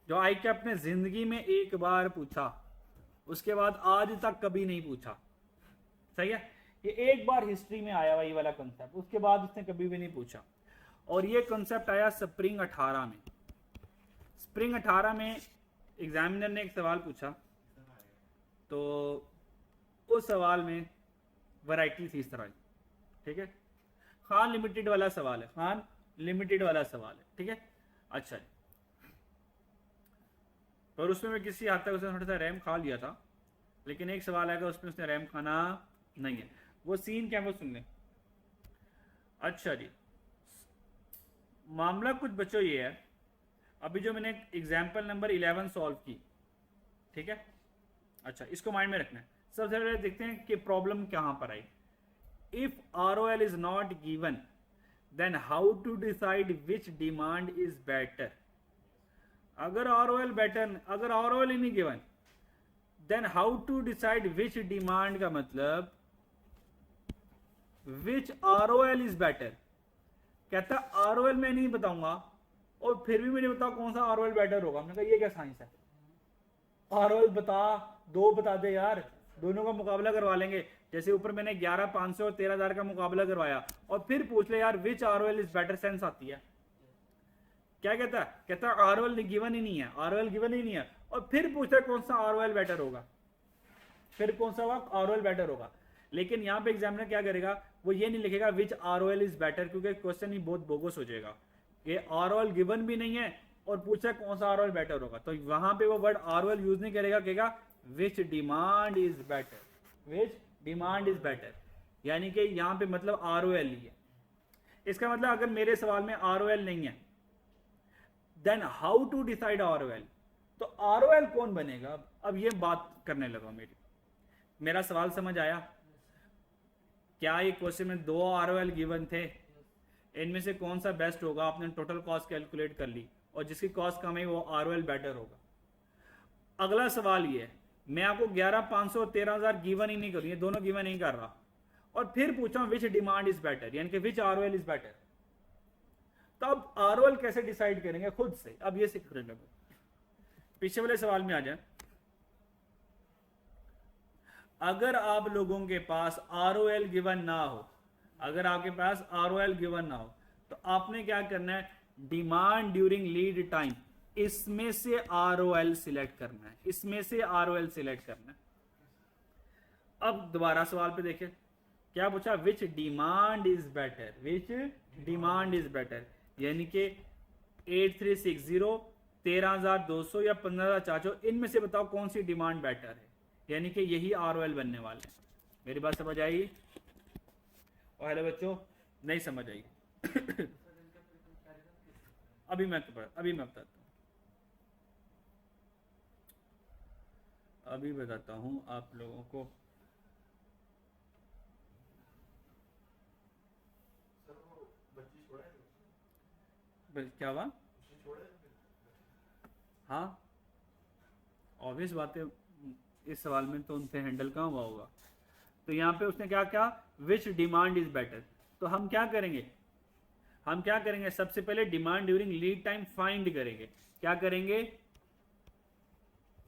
जो आई कैप ने जिंदगी में एक बार पूछा, उसके बाद आज तक कभी नहीं पूछा। सही है, ये एक बार हिस्ट्री में आया हुआ ये वाला कॉन्सेप्ट, उसके बाद उसने कभी भी नहीं पूछा। और ये कॉन्सेप्ट आया स्प्रिंग 18 में। स्प्रिंग 18 में एग्जामिनर ने एक सवाल पूछा, तो उस सवाल में वैरायटी थी इस तरह। ठीक है, खान लिमिटेड वाला सवाल है, खान लिमिटेड वाला सवाल है। ठीक है, अच्छा, और उसमें मैं किसी हद तक उसने थोड़ा सा रैम खा लिया था, लेकिन एक सवाल आएगा उसमें उसने रैम खाना नहीं है। वो सीन क्या है वो सुन लें। अच्छा जी, मामला कुछ बच्चों ये है, अभी जो मैंने एग्जाम्पल नंबर 11 सॉल्व की, ठीक है, अच्छा इसको माइंड में रखना है। सबसे पहले देखते हैं कि प्रॉब्लम कहाँ पर आई। If ROL is not given then how to decide which demand is better. अगर ROL ही नहीं given then how to decide which demand का मतलब विच ROL इज बेटर। कहता ROL मैं नहीं बताऊंगा और फिर भी मुझे बताओ कौन सा ROL बेटर होगा। मैंने कहा ये क्या साइंस है, ROL बता, दो बता दे यार, दोनों का मुकाबला करवा लेंगे। जैसे ऊपर मैंने 11,500 और 13,000 का मुकाबला करवाया और फिर पूछ ले यार विच ROL इज बेटर, सेंस आती है। क्या कहता है, कहता ROL गिवन ही नहीं है, ROL गिवन ही नहीं है, और फिर पूछता है कौन सा ROL बेटर होगा, फिर कौन सा ROL बेटर होगा। लेकिन यहाँ पे एग्जामिनर क्या करेगा, वो ये नहीं लिखेगा विच ROL इज बेटर, क्योंकि क्वेश्चन ही बहुत बोगस हो जाएगा। ये ROL गिवन भी नहीं है और पूछा कौन सा ROL बेटर होगा, तो वहां पे वो वर्ड ROL यूज नहीं करेगा, कहेगा विच demand is better, which demand is better, यानी कि यहाँ पे मतलब ROL ही है। इसका मतलब अगर मेरे सवाल में ROL नहीं है then how to decide ROL, तो ROL कौन बनेगा। अब ये बात करने लगा, मेरा सवाल समझ आया। क्या ये क्वेश्चन में 2 ROL गिवन थे, इनमें से कौन सा बेस्ट होगा, आपने टोटल कॉस्ट कैलकुलेट कर ली और जिसकी कॉस्ट कम है वो ROL बेटर होगा। अगला सवाल ये है, मैं आपको 11,500 और 13,000 गिवन ही नहीं कर रही, दोनों गिवन नहीं कर रहा, और फिर पूछा विच डिमांड इज बेटर, यानी कि विच ROL इज बेटर। तो अब ROL कैसे डिसाइड करेंगे खुद से, अब ये सीख रहे। पीछे वाले सवाल में आ जाए, अगर आप लोगों के पास ROL गिवन ना हो, अगर आपके पास ROL गिवन ना हो तो आपने क्या करना है, डिमांड ड्यूरिंग लीड टाइम, इसमें से ROL सिलेक्ट करना है, इसमें से ROL सिलेक्ट करना है। अब दोबारा सवाल पे देखिए क्या पूछा, विच demand is better, which demand is better, यानी कि 8360, 13,200 या 15,400, इनमें से बताओ कौन सी डिमांड बेटर है, यानी कि यही ROL बनने वाले हैं। मेरी बात समझ आई? और हेलो बच्चों, नहीं समझ आई? अभी मैं बताता हूं आप लोगों को। क्या हुआ? हाँ ऑब्वियस बात है, इस सवाल में तो उनसे हैंडल कहाँ हुआ होगा। तो यहाँ पे उसने क्या कहा, विच डिमांड इज बेटर। तो हम क्या करेंगे, सबसे पहले demand during lead time find करेंगे। क्या करेंगे,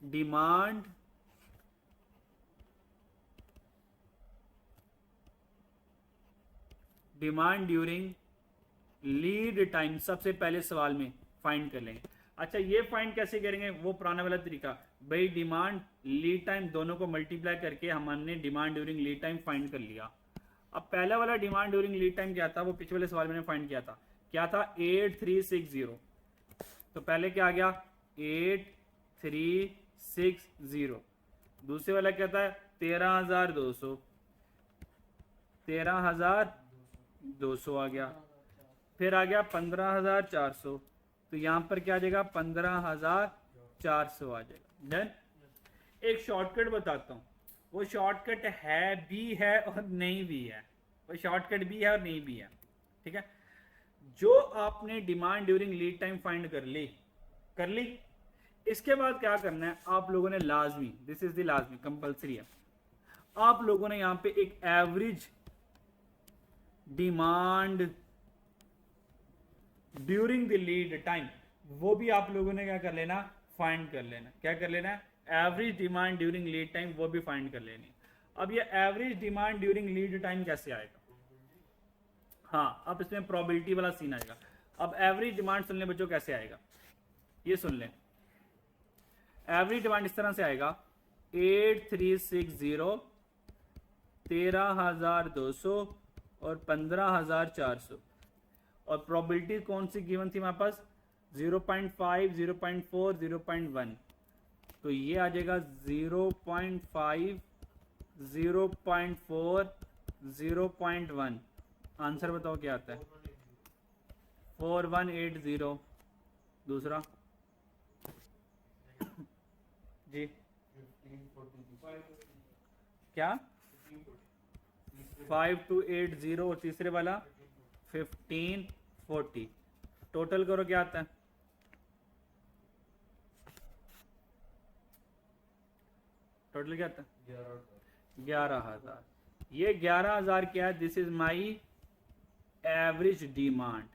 डिमांड ड्यूरिंग लीड टाइम सबसे पहले सवाल में फाइंड कर लेंगे। अच्छा ये फाइंड कैसे करेंगे, वो पुराना वाला तरीका, भाई डिमांड लीड टाइम दोनों को मल्टीप्लाई करके हमने demand during lead time find कर लिया। अब पहला वाला डिमांड ड्यूरिंग लीड टाइम क्या था, वो पिछले वाले सवाल में फाइंड किया था, क्या था 8360। तो पहले क्या आ गया 8360, दूसरे वाला क्या था 13,200 आ गया, फिर आ गया 15,400, तो यहां पर क्या आ जाएगा 15,400 आ जाएगा। डन। एक शॉर्टकट बताता हूं, वो शॉर्टकट है भी है और नहीं भी है, वो शॉर्टकट भी है और नहीं भी है, ठीक है। जो आपने demand during lead time find कर ली, इसके बाद क्या करना है आप लोगों ने, लाजमी, दिस इज द लाजमी कंपल्सरी है, आप लोगों ने यहां पे एक average demand during the lead time, वो भी आप लोगों ने क्या कर लेना, फाइंड कर लेना। क्या कर लेना, average demand during lead time वो भी फाइंड कर लेनी। अब ये average demand during lead time कैसे आएगा, हाँ अब इसमें प्रोबेबिलिटी वाला सीन आएगा। अब एवरेज डिमांड सुन ले बच्चों कैसे आएगा, ये सुन लें। एवरेज डिमांड इस तरह से आएगा 8360, 13,200 और 15,400, और प्रोबेबिलिटी कौन सी गिवन थी हमारे पास 0.5, 0.4, 0.1, तो ये आ जाएगा 0.5, 0.4, 0.1 आंसर बताओ क्या आता है? 4180। दूसरा जी क्या? 5280 और तीसरे वाला 1540। टोटल करो क्या आता है? टोटल क्या आता है? 11,000। ये 11,000 क्या है? This is my average demand.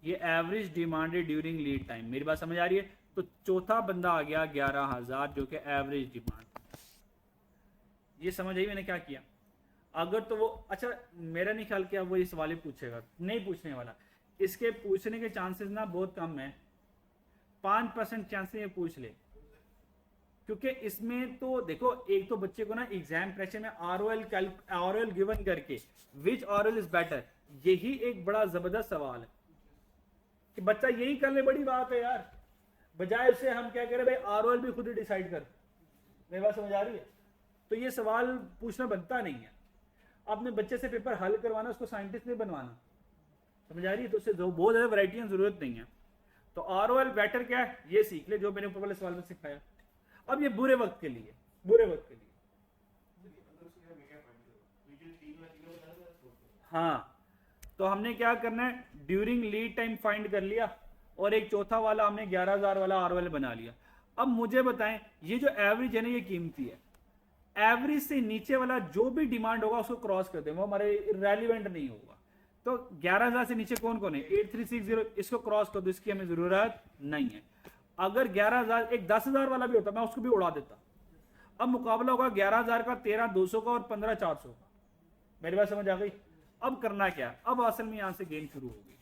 ये एवरेज डिमांड है ड्यूरिंग लीड टाइम। मेरी बात समझ आ रही है? तो चौथा बंदा आ गया 11,000 जो कि एवरेज डिमांड। ये समझ आई मैंने क्या किया? अगर तो वो अच्छा, मेरा नहीं ख्याल किया वो ये सवाल ही पूछेगा, नहीं पूछने वाला। इसके पूछने के चांसेस ना बहुत कम है, 5% चांसेस ये पूछ ले। क्योंकि इसमें तो देखो, एक तो बच्चे को ना एग्जाम प्रेशर में आरओएल गिवन करके विच आरओएल इज बेटर, यही एक बड़ा जबरदस्त सवाल है कि बच्चा यही कर ले, बड़ी बात है यार। बजाय उससे हम क्या करें भाई, आरओएल भी खुद ही डिसाइड कर। मेरी बात समझ आ रही है? तो ये सवाल पूछना बनता नहीं है। अपने बच्चे से पेपर हल करवाना, उसको साइंटिस्ट नहीं बनवाना। समझ आ रही है? तो उससे बहुत ज्यादा वैरायटी की जरूरत नहीं है। तो आरओएल बेटर क्या है ये सीख ले, जो मैंने ऊपर वाले सवाल में सिखाया। अब ये बुरे वक्त के लिए, बुरे वक्त के लिए। हाँ, तो हमने क्या करना है, ड्यूरिंग लीड टाइम फाइंड कर लिया और एक चौथा वाला हमने 11,000 वाला आरओएल बना लिया। अब मुझे बताएं, ये जो एवरेज है ना, ये कीमती है। एवरेज से नीचे वाला जो भी डिमांड होगा उसको क्रॉस कर दें, वो हमारे रेलिवेंट नहीं होगा। तो 11,000 से नीचे कौन कौन है? 8360, इसको क्रॉस कर दो, इसकी हमें जरूरत नहीं है। अगर 11,000 एक 10,000 वाला भी होता मैं उसको भी उड़ा देता। अब मुकाबला होगा 11,000 का, 13,200 का और 15,400 का। मेरी बात समझ आ गई? अब करना क्या? अब असल में यहां से गेम शुरू होगी।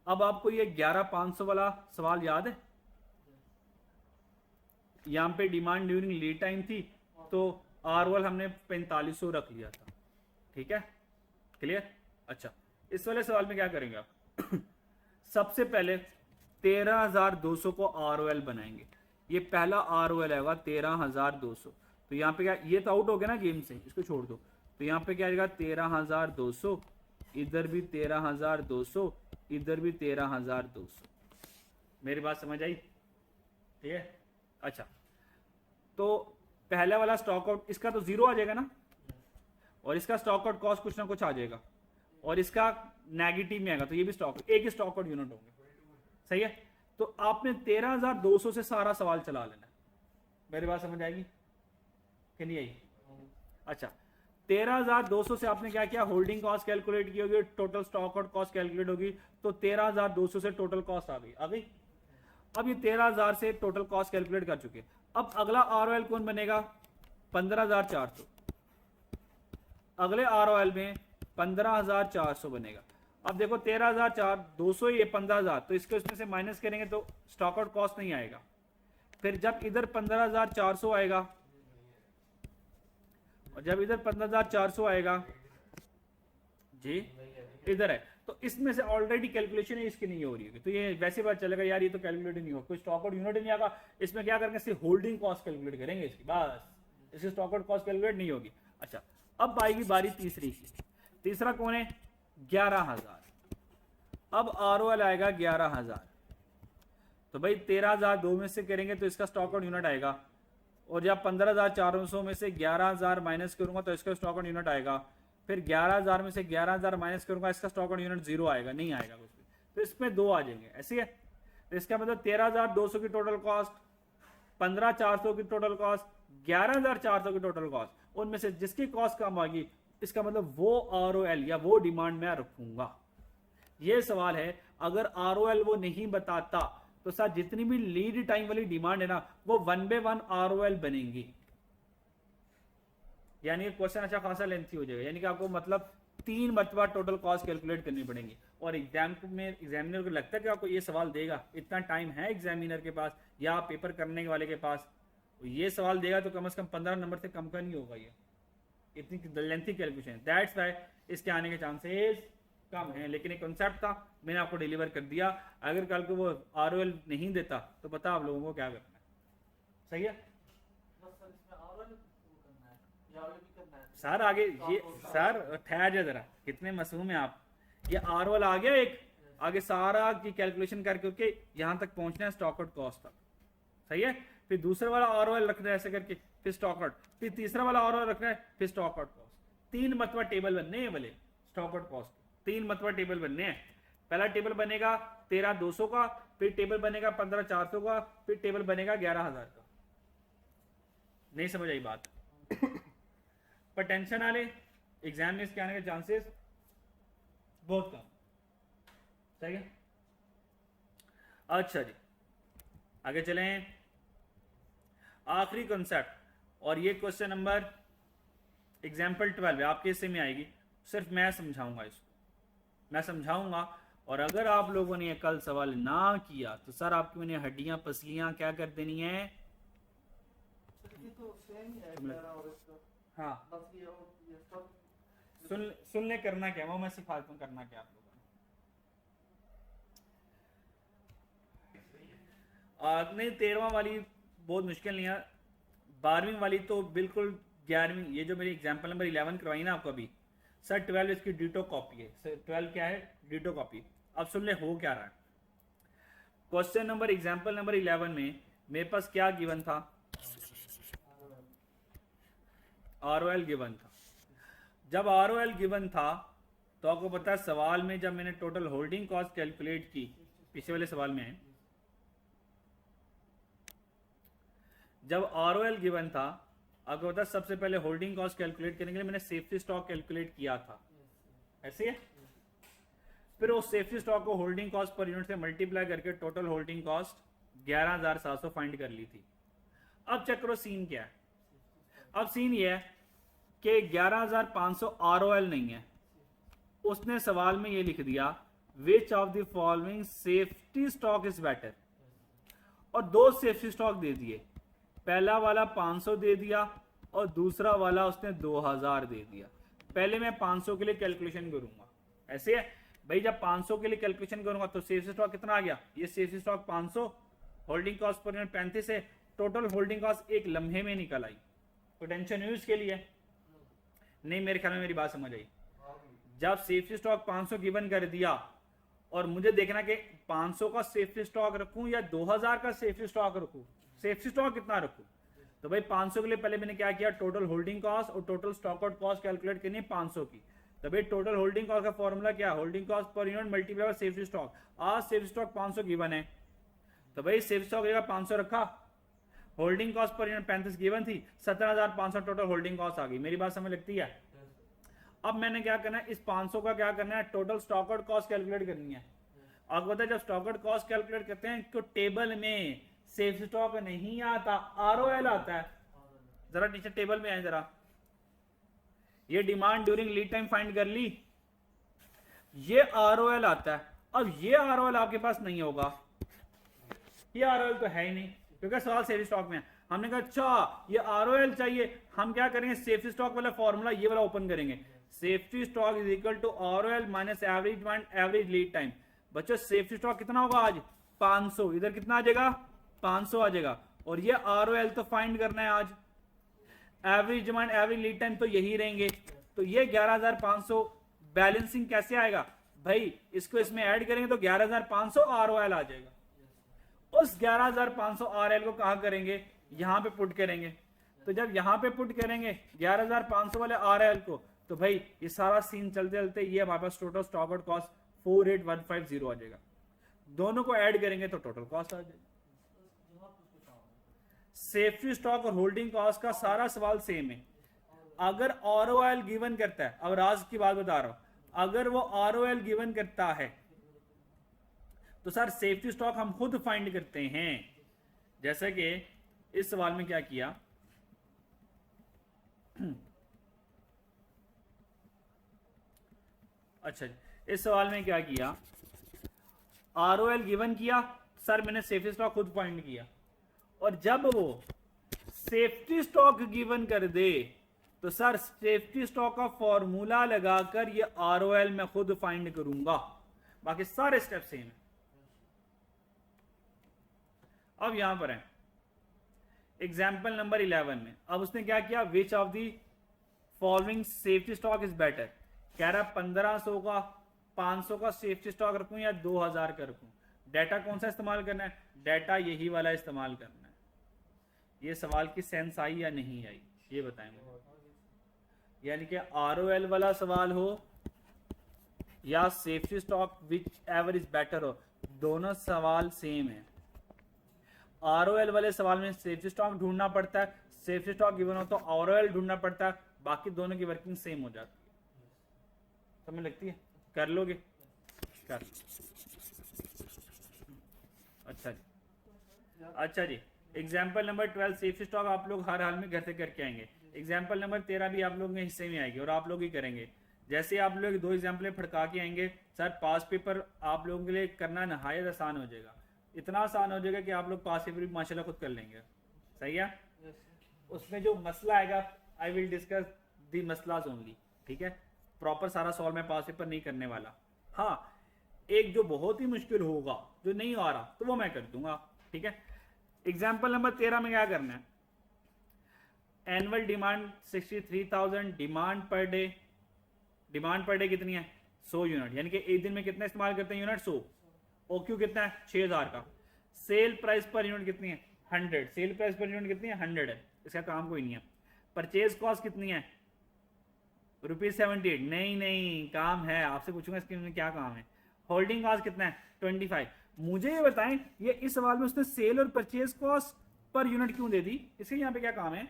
अब आपको ये 11,500 वाला सवाल याद है? यहां पे डिमांड ड्यूरिंग लीड टाइम थी, तो आरओएल हमने 4500 रख लिया था। ठीक है, क्लियर? अच्छा, इस वाले सवाल में क्या करेंगे आप? सबसे पहले 13,200 को आरओएल बनाएंगे। ये पहला आरओएल आएगा 13,200। तो यहाँ पे क्या, ये तो आउट हो गया ना गेम से, इसको छोड़ दो। तो यहाँ पे क्या आएगा? 13,200, इधर भी 13,200, इधर भी 13,200। मेरी बात समझ आई? ठीक है, अच्छा। तो पहले वाला स्टॉक आउट, इसका तो जीरो आ जाएगा ना, और इसका स्टॉक आउट कॉस्ट कुछ ना कुछ आ जाएगा, और इसका नेगेटिव में आएगा, तो ये भी स्टॉक, एक ही स्टॉक आउट यूनिट होंगे। सही है? तो आपने 13,200 से सारा सवाल चला लेना है। मेरी बात समझ आएगी कि नहीं आई? अच्छा, 13,200 से आपने क्या किया? होल्डिंग कॉस्ट कैलकुलेट की होगी, total stock out cost calculate होगी, तो 13,200 से टोटल कॉस्ट आ गई। अब ये 13,000 से टोटल कॉस्ट कैलकुलेट कर चुके। अब अगला आरओएल कौन बनेगा? 15,400। अगले आरओएल में 15,400 बनेगा। अब देखो 13,200 ये 15,000, तो इसको इसमें से माइनस करेंगे तो स्टॉक आउट कॉस्ट नहीं आएगा। फिर जब इधर 15,400 आएगा, और जब इधर 15,400 आएगा जी, इधर है, तो इसमें से ऑलरेडी कैलकुलेशन है, इसकी नहीं हो रही होगी, तो ये वैसे बात चलेगा यार, ये तो कैलकुलेट नहीं होगा, कोई स्टॉक आउट यूनिट नहीं आएगा। इसमें क्या करेंगे? सिर्फ होल्डिंग कॉस्ट कैलकुलेट करेंगे इसकी, बस। इसकी स्टॉक आउट कॉस्ट कैलकुलेट नहीं होगी। अच्छा, अब आएगी बारी तीसरी की। तीसरा कौन है? 11,000। अब आरओएल आएगा 11,000। तो भाई 13,000 दो में से करेंगे तो इसका स्टॉक आउट यूनिट आएगा, और जब 15,400 में से 11,000 माइनस करूंगा तो इसका स्टॉक आउट यूनिट आएगा। फिर 11,000 में से 11,000 माइनस करूंगा, इसका स्टॉक आउट यूनिट जीरो आएगा, नहीं आएगा कुछ भी। तो इसमें दो आ जाएंगे, ऐसी है। तो इसका मतलब 13,200 की टोटल कॉस्ट, 15,400 की टोटल कॉस्ट, 11,400 की टोटल कॉस्ट, उनमें से जिसकी कॉस्ट कम आएगी, इसका मतलब वो आरओएल या वो डिमांड मैं रखूंगा। ये सवाल है, अगर आरओएल वो नहीं बताता तो सर जितनी भी लीड टाइम वाली डिमांड है ना, वो 1 by 1 आरओएल बनेंगी। यानी क्वेश्चन अच्छा खासा लेंथी हो जाएगा, यानी कि आपको मतलब 3 मरतबा टोटल कॉस्ट कैलकुलेट करनी पड़ेगी। और एग्जाम में एग्जामिनर को लगता है कि आपको ये सवाल देगा, इतना टाइम है एग्जामिनर के पास या पेपर करने वाले के पास, ये सवाल देगा तो कम से कम 15 नंबर से कम का नहीं होगा। ये इतनी लेंथी कैलकुलेशन, दैट्स वाई इसके आने के चांसेस कम है। लेकिन एक कॉन्सेप्ट था, मैंने आपको डिलीवर कर दिया। अगर कल को वो आरओएल नहीं देता तो पता आप लोगों को क्या करना है। सही है? सर आगे ये सर ठहर जा जरा, कितने मासूम है आप। ये आर वाला आ गया एक, आगे सारा की कैलकुलेशन करके यहां तक पहुंचना है स्टॉक आउट कॉस्ट तक, सही है। फिर दूसरा वाला आर वाला रखना है ऐसे करके, फिर स्टॉक आउट, फिर तीसरा वाला आर वाला रखना है, फिर स्टॉक आउट कॉस्ट। 3 मरतबा टेबल बनने हैं वाले स्टॉक आउट कॉस्ट, 3 मरतबा टेबल बनने हैं। पहला टेबल बनेगा 13,200 का, फिर टेबल बनेगा 15,400 का, फिर टेबल बनेगा 11,000 का। नहीं समझ आई बात? पर टेंशन वाले एग्जाम में इसके आने के चांसेस बहुत कम, सही है। अच्छा जी, आगे चलें। आखिरी कॉन्सेप्ट, और ये क्वेश्चन नंबर एग्जाम्पल 12 है, आपके हिस्से में आएगी। सिर्फ मैं समझाऊंगा इसको, मैं समझाऊंगा। और अगर आप लोगों ने कल सवाल ना किया तो सर आपकी उन्हें हड्डियां पसलियां क्या कर देनी है। हाँ सुन ले, करना क्या वो मैं सिखाता हूँ, करना क्या आप लोगों ने। नहीं 13वां वाली बहुत मुश्किल नहीं है, 12वीं वाली तो बिल्कुल 11वीं, ये जो मेरी एग्जाम्पल नंबर 11 करवाई ना आपको अभी, सर 12 इसकी डिटो कॉपी है। सर 12 क्या है? Ditto copy. अब सुन ले हो क्या रहा है। क्वेश्चन नंबर एग्जाम्पल नंबर 11 में मेरे पास क्या गिवन था? आरओएल गिवन था। जब आरओएल गिवन था तो आपको पता है सवाल में जब मैंने टोटल होल्डिंग कॉस्ट कैलकुलेट की, पिछले वाले सवाल में है, जब आरओएल गिवन था आपको पता है सबसे पहले होल्डिंग कॉस्ट कैलकुलेट करने के लिए मैंने सेफ्टी स्टॉक कैलकुलेट किया था, ऐसे है। फिर उस सेफ्टी स्टॉक को होल्डिंग कॉस्ट पर यूनिट से मल्टीप्लाई करके टोटल होल्डिंग कॉस्ट 11,700 फाइंड कर ली थी। अब चेक करो सीन क्या है। अब सीन ये है कि 11,500 आरओएल नहीं है, उसने सवाल में ये लिख दिया which of the following safety stock is better, और 2 सेफ्टी स्टॉक दे दिए। पहला वाला 500 दे दिया और दूसरा वाला उसने 2,000 दे दिया। पहले मैं 500 के लिए कैलकुलेशन करूंगा, ऐसे है भाई। जब 500 के लिए कैलकुलेशन करूंगा तो सेफ्टी स्टॉक कितना आ गया? ये safety stock 500, holding cost per unit 35 है, टोटल होल्डिंग कॉस्ट एक लम्हे में निकल आई। तो टेंशन हुई उसके लिए? नहीं, मेरे ख्याल में मेरी बात समझ आई। जब सेफ्टी स्टॉक 500 गिवन कर दिया और मुझे देखना कि 500 का सेफ्टी स्टॉक रखूं या 2,000 का सेफ्टी स्टॉक रखूं, सेफ्टी स्टॉक कितना रखूं, तो भाई 500 के लिए पहले मैंने क्या किया, टोटल होल्डिंग कॉस्ट और total stock out cost calculate करनी है 500 की। तो भाई टोटल होल्डिंग कॉस्ट का फॉर्मूला क्या? Holding cost per unit multiply by safety stock. आज सेफ्टी स्टॉक 500 गिवन है तो भाई सेफ्टी स्टॉक जगह 500 रखा, holding cost per unit 35 given थी, 17,500 टोटल होल्डिंग कॉस्ट आ गई। मेरी बात समझ लगती है? अब मैंने क्या करना है, इस 500 का क्या करना है, total stock out cost calculate करनी है। आपको पता है जब स्टॉक आउट कॉस्ट कैलकुलेट करते हैं तो टेबल में सेफ्टी स्टॉक नहीं आता, आरओएल आता है। जरा नीचे टेबल में आए जरा, ये demand during lead time find कर ली, ये आरओएल आता है। अब ये आरओएल आपके पास नहीं होगा, ये आरओएल तो है ही नहीं क्योंकि सवाल सेफ्टी स्टॉक में है। हमने कहा अच्छा ये आरओएल चाहिए, हम क्या करेंगे, सेफ्टी स्टॉक वाला फॉर्मूला ये वाला ओपन करेंगे। Safety stock is equal to ROL minus average demand average lead time. बच्चों सेफ्टी स्टॉक कितना होगा आज? 500, इधर कितना आ जाएगा? 500 आ जाएगा। और ये आरओएल तो फाइंड करना है आज, average demand average lead time तो यही रहेंगे। तो ये 11,500 बैलेंसिंग कैसे आएगा भाई, इसको इसमें ऐड करेंगे तो 11,500 आरओएल आ जाएगा। उस 11,500 आरएल को कहां करेंगे, यहां पे पुट करेंगे। तो जब यहां पे पुट करेंगे 11,500 वाले आरएल को, तो भाई ये सारा सीन चलते चलते ये हमारे पास टोटल स्टॉक आउट कॉस्ट 48,150 आ जाएगा। दोनों को ऐड करेंगे तो टोटल कॉस्ट आ जाएगा। सेफ्टी स्टॉक और होल्डिंग कॉस्ट का सारा सवाल सेम है। अगर आरओएल गिवन करता है, अब राज की बात बता रहा हूं, अगर वो आरओएल गिवन करता है तो सर सेफ्टी स्टॉक हम खुद फाइंड करते हैं। जैसे कि इस सवाल में क्या किया, अच्छा इस सवाल में क्या किया, आरओएल गिवन किया, सर मैंने सेफ्टी स्टॉक खुद फाइंड किया। और जब वो सेफ्टी स्टॉक गिवन कर दे तो सर सेफ्टी स्टॉक का फॉर्मूला लगाकर ये आरओएल मैं खुद फाइंड करूंगा, बाकी सारे स्टेप सेम है। अब यहां पर है एग्जाम्पल नंबर 11 में, अब उसने क्या किया, which of the following safety stock is better. कह रहा 1500 का 500 का सेफ्टी स्टॉक रखूं या 2000 का रखूं। डाटा कौन सा इस्तेमाल करना है? डाटा यही वाला इस्तेमाल करना है। ये सवाल की सेंस आई या नहीं आई ये बताएं मुझे। यानी कि ROL वाला सवाल हो या safety stock which ever is better हो, दोनों सवाल सेम है। ROL वाले सवाल में सेफ्टी स्टॉक ढूंढना पड़ता है, सेफ्टी स्टॉक गिवन हो तो ROL ढूंढना पड़ता है, बाकी दोनों की वर्किंग सेम हो जाती है। समझ लगती है? कर लोगे? कर। अच्छा जी एग्जाम्पल नंबर 12 सेफ्टी स्टॉक आप लोग हर हाल में घर से करके आएंगे। एग्जाम्पल नंबर 13 भी आप लोगों के हिस्से में आएगी और आप लोग ही करेंगे। जैसे आप लोग 2 एग्जाम्पल फटका के आएंगे, सर पास पेपर आप लोगों के लिए करना नहायत आसान हो जाएगा। इतना आसान हो जाएगा कि आप लोग पास पेपर भी माशाल्लाह खुद कर लेंगे। सही है? उसमें जो मसला आएगा आई विल डिस्कस दी मसलाज ओनली। ठीक है, प्रॉपर सारा सॉल्व मैं पास पेपर नहीं करने वाला। हाँ, एक जो बहुत ही मुश्किल होगा जो नहीं आ रहा तो वो मैं कर दूंगा। ठीक है, एग्जाम्पल नंबर 13 में क्या करना है? Annual demand 63,000, demand per day कितनी है? 100 यूनिट, यानी कि एक दिन में कितना इस्तेमाल करते हैं यूनिट? 100। OQ कितना है? 6000 का। सेल प्राइस पर यूनिट कितनी है? 100। सेल प्राइस पर यूनिट कितनी है? 100 है। इसका काम कोई नहीं है। परचेज कॉस्ट कितनी है? ₹78। नहीं काम है, आपसे पूछूंगा इसके में क्या काम है। होल्डिंग कॉस्ट कितना है? 25। मुझे ये बताएं ये इस सवाल में उसने सेल और परचेज कॉस्ट पर यूनिट क्यों दे दी? इसके यहाँ पे क्या काम है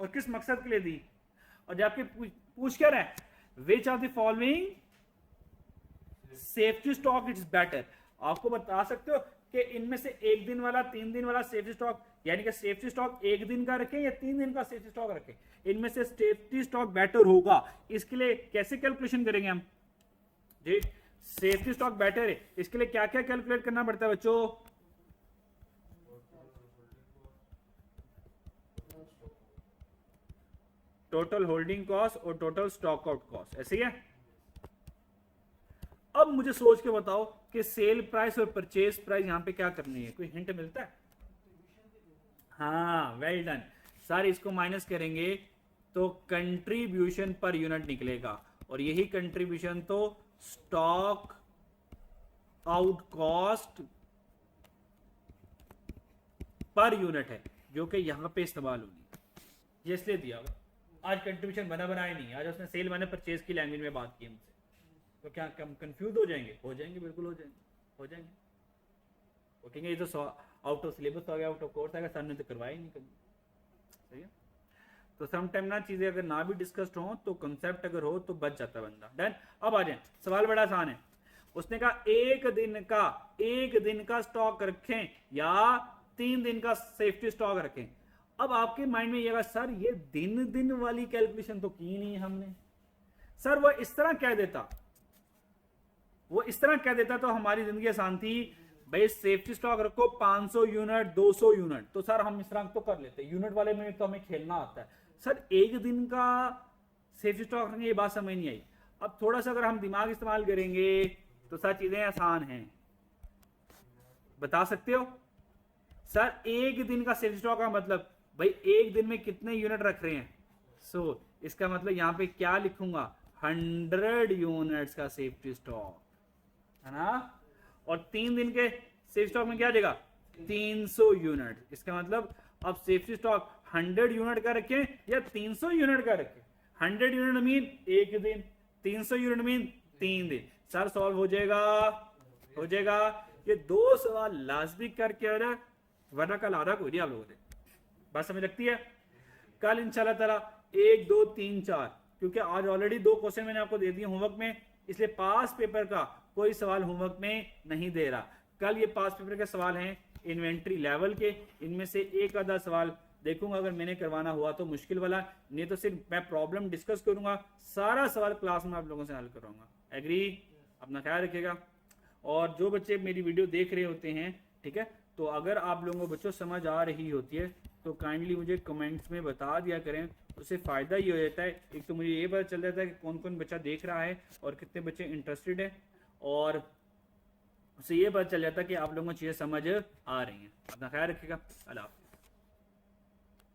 और किस मकसद के लिए दी? और जब आपके पूछ क्या रहा है, which of the following safety stock is better. आपको बता सकते हो कि इनमें से एक दिन वाला 3 दिन वाला सेफ्टी स्टॉक, यानी कि सेफ्टी स्टॉक एक दिन का रखें या 3 दिन का सेफ्टी स्टॉक रखें, इनमें से सेफ्टी स्टॉक बेटर होगा। इसके लिए कैसे कैलकुलेशन करेंगे हम जी? सेफ्टी स्टॉक बेटर है, इसके लिए क्या क्या कैलकुलेट करना पड़ता है बच्चों? टोटल होल्डिंग कॉस्ट और टोटल स्टॉक आउट कॉस्ट, ऐसे ही है। अब मुझे सोच के बताओ कि सेल प्राइस और परचेज प्राइस यहां पे क्या करनी है? कोई हिंट मिलता है? हाँ, वेल डन सर। इसको माइनस करेंगे तो कंट्रीब्यूशन पर यूनिट निकलेगा और यही कंट्रीब्यूशन तो stock out cost per unit है जो कि यहां पे इस्तेमाल होगी। ये इसलिए दिया हुआ। आज कंट्रीब्यूशन बना बनाया नहीं, आज उसने सेल मैंने परचेज की लैंग्वेज में बात की हमसे। तो क्या हम कंफ्यूज हो जाएंगे? हो जाएंगे, बिल्कुल हो जाएंगे। वो कहेंगे ये तो आउट ऑफ सिलेबस आ गया, आउट ऑफ कोर्स आ गया, सर ने तो करवाया ही नहीं कभी। सही है? तो सम टाइम ना चीजें अगर ना भी डिस्कस्ड हो तो कंसेप्ट अगर हो तो बच जाता है बंदा। डन। अब आ जाए, सवाल बड़ा आसान है। उसने कहा एक दिन का स्टॉक रखें या 3 दिन का सेफ्टी स्टॉक रखें। अब आपके माइंड में ये आएगा, सर ये दिन वाली कैलकुलेशन तो की नहीं हमने। सर वो इस तरह कह देता तो हमारी जिंदगी आसान थी। भाई सेफ्टी स्टॉक रखो 500 यूनिट 200 यूनिट, तो सर हम इस तरह तो कर लेते। यूनिट वाले में तो हमें खेलना आता है। सर एक दिन का सेफ्टी स्टॉक रखेंगे, ये बात समझ नहीं आई। अब थोड़ा सा अगर हम दिमाग इस्तेमाल करेंगे तो सर चीजें आसान हैं। बता सकते हो सर एक दिन का सेफ्टी स्टॉक का मतलब भाई एक दिन में कितने यूनिट रख रहे हैं? इसका मतलब यहां पे क्या लिखूंगा? 100 यूनिट्स का सेफ्टी स्टॉक है ना। और 3 दिन के सेफ्टी स्टॉक में क्या देगा? 300 यूनिट। इसका मतलब अब सेफ्टी स्टॉक 100 यूनिट का रखें या 300 यूनिट का रखें? 100 यूनिट मीन एक दिन, 300 यूनिट मीन 3 दिन। सर सॉल्व हो जाएगा। ये 2 सवाल लाजमी करके आ रहा, वरना कल आधा कोई नहीं आप लोगों से। बात समझ लगती है? कल इंशाल्लाह ताला 1 2 3 4, क्योंकि आज ऑलरेडी 2 क्वेश्चन मैंने आपको दे दिए होमवर्क में, इसलिए पास पेपर का कोई सवाल होमवर्क में नहीं दे रहा। कल ये पास पेपर के सवाल हैं इन्वेंट्री लेवल के, इनमें से एक आधा सवाल देखूंगा अगर मैंने करवाना हुआ तो मुश्किल वाला, नहीं तो सिर्फ मैं प्रॉब्लम डिस्कस करूंगा, सारा सवाल क्लास में आप लोगों से हल करवाऊंगा। एग्री? अपना ख्याल रखिएगा। और जो बच्चे मेरी वीडियो देख रहे होते हैं, ठीक है, तो अगर आप लोगों को बच्चों समझ आ रही होती है तो काइंडली मुझे कमेंट्स में बता दिया करें। उससे फ़ायदा ये हो जाता है, एक तो मुझे ये पता चल जाता है कि कौन कौन बच्चा देख रहा है और कितने बच्चे इंटरेस्टेड है, और उससे ये पता चल जाता है कि आप लोगों को चीज़ें समझ आ रही हैं। अपना ख्याल रखिएगा। अल्लाह।